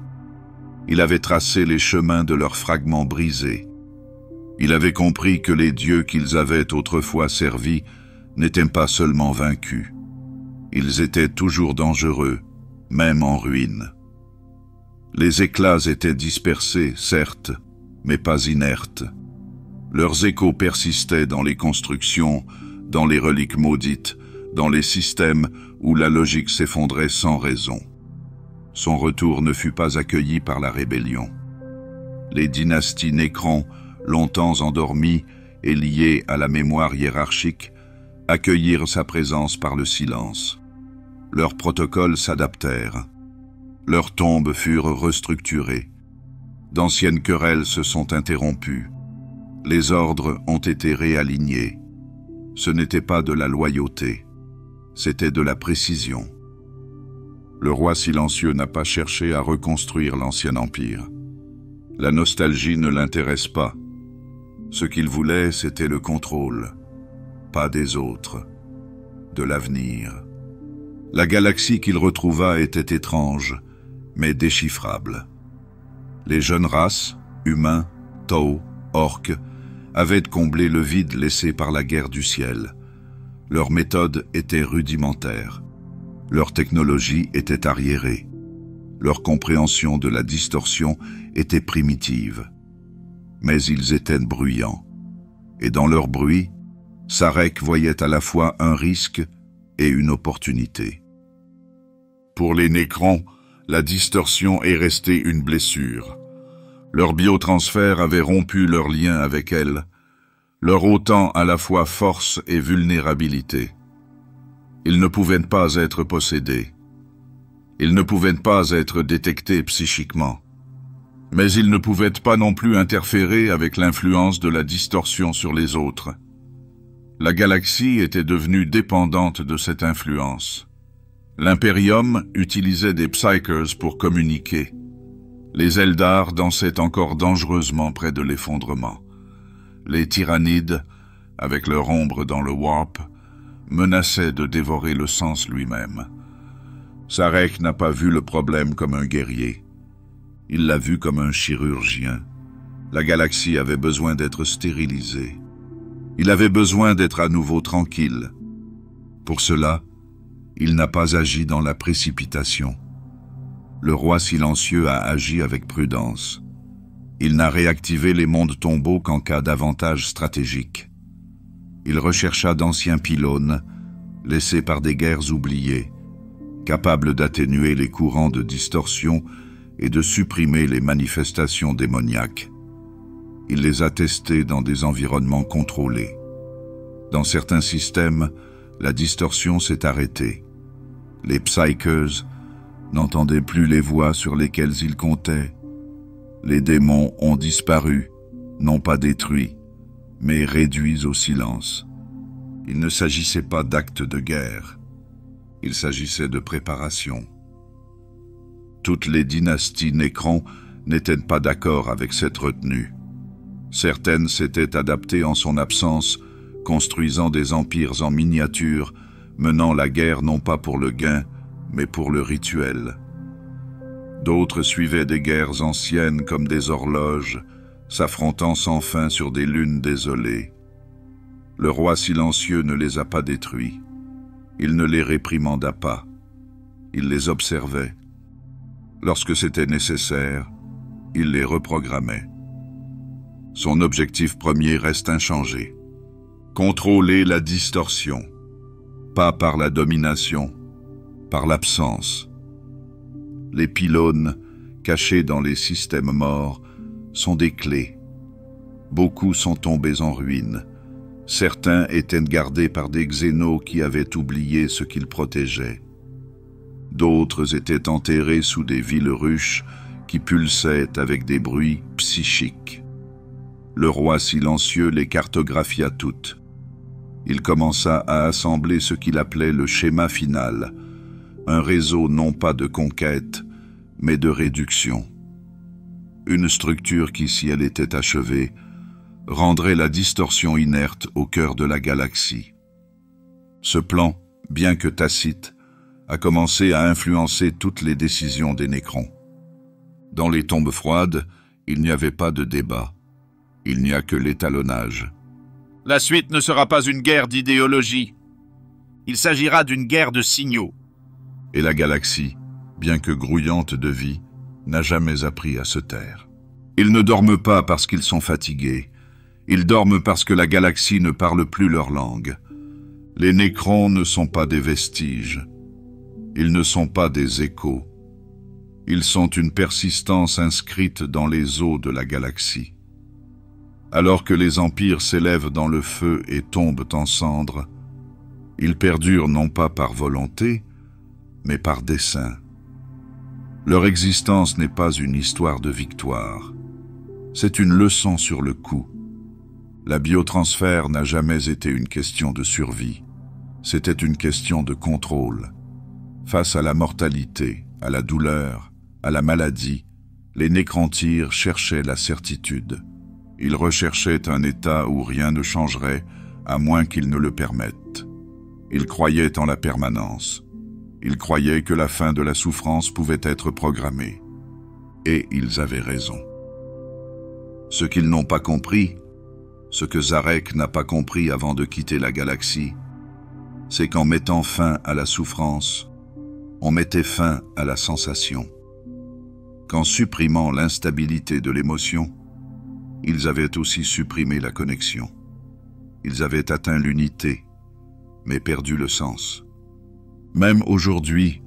Il avait tracé les chemins de leurs fragments brisés. Il avait compris que les dieux qu'ils avaient autrefois servis n'étaient pas seulement vaincus. Ils étaient toujours dangereux, même en ruine. Les éclats étaient dispersés, certes, mais pas inertes. Leurs échos persistaient dans les constructions, dans les reliques maudites, dans les systèmes où la logique s'effondrait sans raison. Son retour ne fut pas accueilli par la rébellion. Les dynasties Nécron, longtemps endormies et liées à la mémoire hiérarchique, accueillirent sa présence par le silence. Leurs protocoles s'adaptèrent. Leurs tombes furent restructurées. D'anciennes querelles se sont interrompues. Les ordres ont été réalignés. Ce n'était pas de la loyauté, c'était de la précision. Le roi silencieux n'a pas cherché à reconstruire l'ancien empire. La nostalgie ne l'intéresse pas. Ce qu'il voulait, c'était le contrôle, pas des autres, de l'avenir. La galaxie qu'il retrouva était étrange, mais déchiffrable. Les jeunes races, humains, Tau, orques, avaient comblé le vide laissé par la guerre du ciel. Leurs méthodes étaient rudimentaires. Leur technologie était arriérée. Leur compréhension de la distorsion était primitive. Mais ils étaient bruyants. Et dans leur bruit, Sarek voyait à la fois un risque et une opportunité. Pour les Nécrons, la distorsion est restée une blessure. Leur biotransfert avait rompu leur lien avec elle, leur ôtant à la fois force et vulnérabilité. Ils ne pouvaient pas être possédés. Ils ne pouvaient pas être détectés psychiquement. Mais ils ne pouvaient pas non plus interférer avec l'influence de la distorsion sur les autres. La galaxie était devenue dépendante de cette influence. L'Imperium utilisait des Psykers pour communiquer. Les Eldar dansaient encore dangereusement près de l'effondrement. Les Tyrannides, avec leur ombre dans le warp, menaçaient de dévorer le sens lui-même. Sarek n'a pas vu le problème comme un guerrier. Il l'a vu comme un chirurgien. La galaxie avait besoin d'être stérilisée. Il avait besoin d'être à nouveau tranquille. Pour cela, il n'a pas agi dans la précipitation. Le roi silencieux a agi avec prudence. Il n'a réactivé les mondes tombeaux qu'en cas d'avantage stratégique. Il rechercha d'anciens pylônes, laissés par des guerres oubliées, capables d'atténuer les courants de distorsion et de supprimer les manifestations démoniaques. Il les a testés dans des environnements contrôlés. Dans certains systèmes, la distorsion s'est arrêtée. Les Psykers, n'entendait plus les voix sur lesquelles il comptait. Les démons ont disparu, non pas détruits, mais réduits au silence. Il ne s'agissait pas d'actes de guerre, il s'agissait de préparation. Toutes les dynasties Nécron n'étaient pas d'accord avec cette retenue. Certaines s'étaient adaptées en son absence, construisant des empires en miniature, menant la guerre non pas pour le gain, mais pour le rituel. D'autres suivaient des guerres anciennes comme des horloges, s'affrontant sans fin sur des lunes désolées. Le roi silencieux ne les a pas détruits. Il ne les réprimanda pas. Il les observait. Lorsque c'était nécessaire, il les reprogrammait. Son objectif premier reste inchangé. Contrôler la distorsion, pas par la domination, par l'absence. Les pylônes, cachés dans les systèmes morts, sont des clés. Beaucoup sont tombés en ruine. Certains étaient gardés par des xénos qui avaient oublié ce qu'ils protégeaient. D'autres étaient enterrés sous des villes ruches qui pulsaient avec des bruits psychiques. Le roi silencieux les cartographia toutes. Il commença à assembler ce qu'il appelait le schéma final, un réseau non pas de conquête, mais de réduction. Une structure qui, si elle était achevée, rendrait la distorsion inerte au cœur de la galaxie. Ce plan, bien que tacite, a commencé à influencer toutes les décisions des Nécrons. Dans les tombes froides, il n'y avait pas de débat. Il n'y a que l'étalonnage. La suite ne sera pas une guerre d'idéologie. Il s'agira d'une guerre de signaux. Et la galaxie, bien que grouillante de vie, n'a jamais appris à se taire. Ils ne dorment pas parce qu'ils sont fatigués. Ils dorment parce que la galaxie ne parle plus leur langue. Les Nécrons ne sont pas des vestiges. Ils ne sont pas des échos. Ils sont une persistance inscrite dans les eaux de la galaxie. Alors que les empires s'élèvent dans le feu et tombent en cendres, ils perdurent non pas par volonté, mais par dessein. Leur existence n'est pas une histoire de victoire. C'est une leçon sur le coup. La biotransfert n'a jamais été une question de survie. C'était une question de contrôle. Face à la mortalité, à la douleur, à la maladie, les nécrontyres cherchaient la certitude. Ils recherchaient un état où rien ne changerait, à moins qu'ils ne le permettent. Ils croyaient en la permanence. Ils croyaient que la fin de la souffrance pouvait être programmée. Et ils avaient raison. Ce qu'ils n'ont pas compris, ce que Zarek n'a pas compris avant de quitter la galaxie, c'est qu'en mettant fin à la souffrance, on mettait fin à la sensation. Qu'en supprimant l'instabilité de l'émotion, ils avaient aussi supprimé la connexion. Ils avaient atteint l'unité, mais perdu le sens. Même aujourd'hui,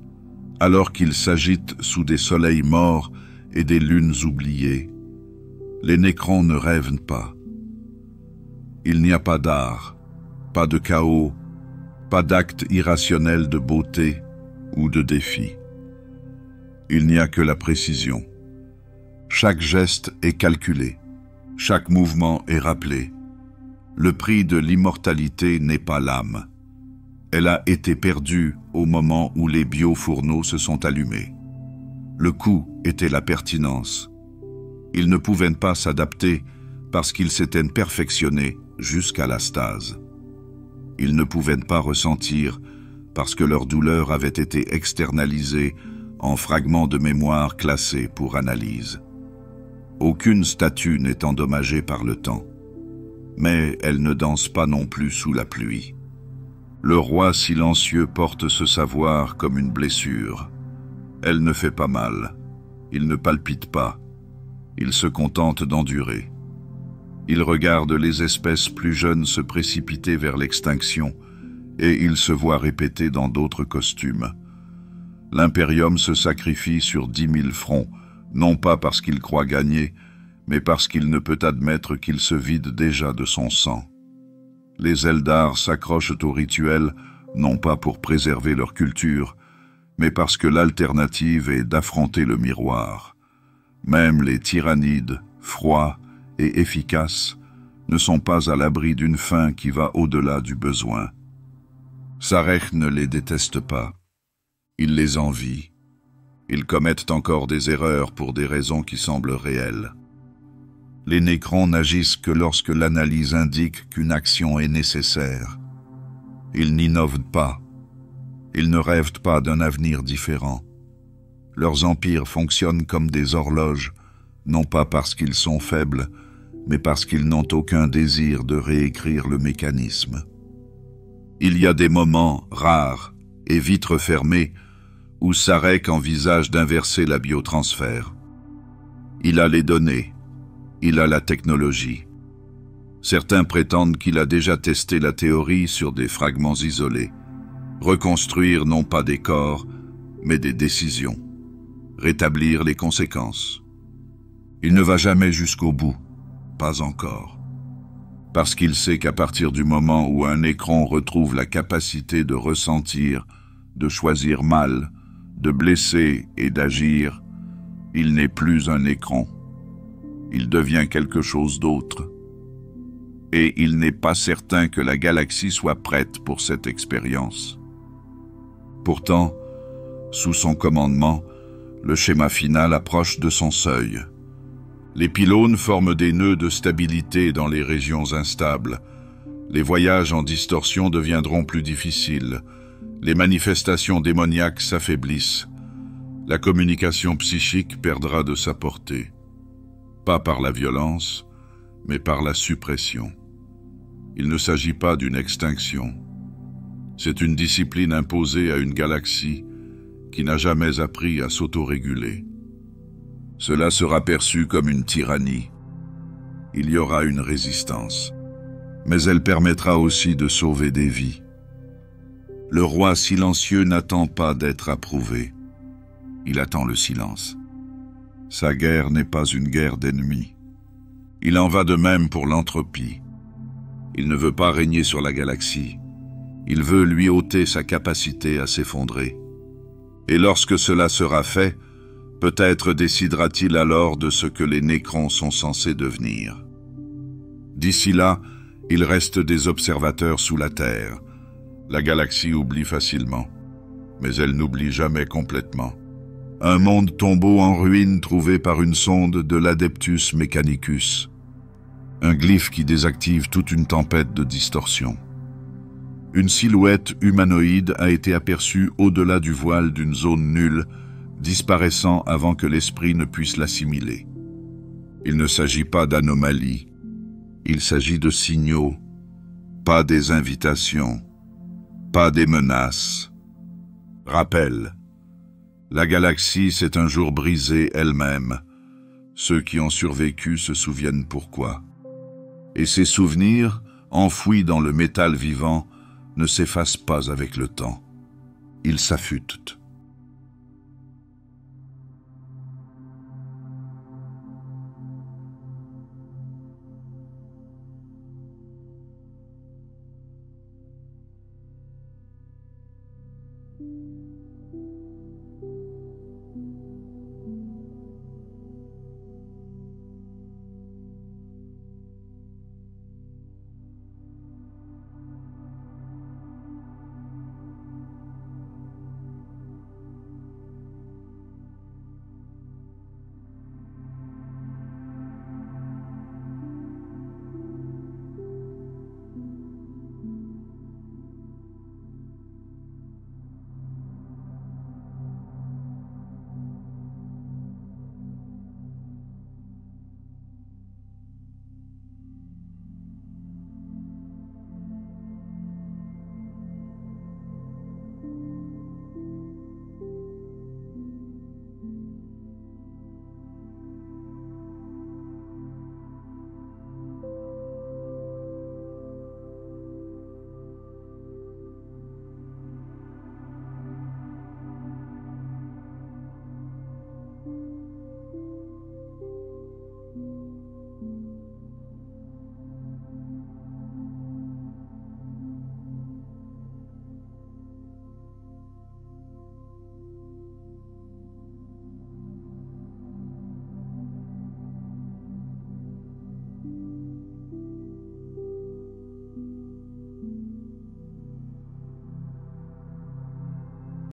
alors qu'ils s'agitent sous des soleils morts et des lunes oubliées, les Nécrons ne rêvent pas. Il n'y a pas d'art, pas de chaos, pas d'acte irrationnel de beauté ou de défi. Il n'y a que la précision. Chaque geste est calculé. Chaque mouvement est rappelé. Le prix de l'immortalité n'est pas l'âme. Elle a été perdue au moment où les biofourneaux se sont allumés. Le coût était la pertinence. Ils ne pouvaient pas s'adapter parce qu'ils s'étaient perfectionnés jusqu'à la stase. Ils ne pouvaient pas ressentir parce que leur douleur avait été externalisée en fragments de mémoire classés pour analyse. Aucune statue n'est endommagée par le temps, mais elle ne danse pas non plus sous la pluie. Le roi silencieux porte ce savoir comme une blessure. Elle ne fait pas mal, il ne palpite pas, il se contente d'endurer. Il regarde les espèces plus jeunes se précipiter vers l'extinction et il se voit répéter dans d'autres costumes. L'Imperium se sacrifie sur 10 000 fronts, non pas parce qu'il croit gagner, mais parce qu'il ne peut admettre qu'il se vide déjà de son sang. Les Eldar s'accrochent au rituel, non pas pour préserver leur culture, mais parce que l'alternative est d'affronter le miroir. Même les tyrannides, froids et efficaces, ne sont pas à l'abri d'une faim qui va au-delà du besoin. Sarech ne les déteste pas. Il les envie. Ils commettent encore des erreurs pour des raisons qui semblent réelles. Les Nécrons n'agissent que lorsque l'analyse indique qu'une action est nécessaire. Ils n'innovent pas. Ils ne rêvent pas d'un avenir différent. Leurs empires fonctionnent comme des horloges, non pas parce qu'ils sont faibles, mais parce qu'ils n'ont aucun désir de réécrire le mécanisme. Il y a des moments rares et vitres fermées où Sarech envisage d'inverser la biotransfert. Il a les données, il a la technologie. Certains prétendent qu'il a déjà testé la théorie sur des fragments isolés. Reconstruire non pas des corps, mais des décisions. Rétablir les conséquences. Il ne va jamais jusqu'au bout, pas encore. Parce qu'il sait qu'à partir du moment où un Nécron retrouve la capacité de ressentir, de choisir mal, de blesser et d'agir, il n'est plus un Nécron. Il devient quelque chose d'autre. Et il n'est pas certain que la galaxie soit prête pour cette expérience. Pourtant, sous son commandement, le schéma final approche de son seuil. Les pylônes forment des nœuds de stabilité dans les régions instables. Les voyages en distorsion deviendront plus difficiles. Les manifestations démoniaques s'affaiblissent. La communication psychique perdra de sa portée. Pas par la violence, mais par la suppression. Il ne s'agit pas d'une extinction. C'est une discipline imposée à une galaxie qui n'a jamais appris à s'autoréguler. Cela sera perçu comme une tyrannie. Il y aura une résistance, mais elle permettra aussi de sauver des vies. Le roi silencieux n'attend pas d'être approuvé. Il attend le silence. Sa guerre n'est pas une guerre d'ennemis. Il en va de même pour l'entropie. Il ne veut pas régner sur la galaxie. Il veut lui ôter sa capacité à s'effondrer. Et lorsque cela sera fait, peut-être décidera-t-il alors de ce que les Nécrons sont censés devenir. D'ici là, il reste des observateurs sous la Terre. La galaxie oublie facilement, mais elle n'oublie jamais complètement. Un monde tombeau en ruine trouvé par une sonde de l'Adeptus Mechanicus. Un glyphe qui désactive toute une tempête de distorsion. Une silhouette humanoïde a été aperçue au-delà du voile d'une zone nulle, disparaissant avant que l'esprit ne puisse l'assimiler. Il ne s'agit pas d'anomalies, il s'agit de signaux, pas des invitations, pas des menaces. Rappel, la galaxie s'est un jour brisée elle-même. Ceux qui ont survécu se souviennent pourquoi. Et ces souvenirs, enfouis dans le métal vivant, ne s'effacent pas avec le temps. Ils s'affûtent.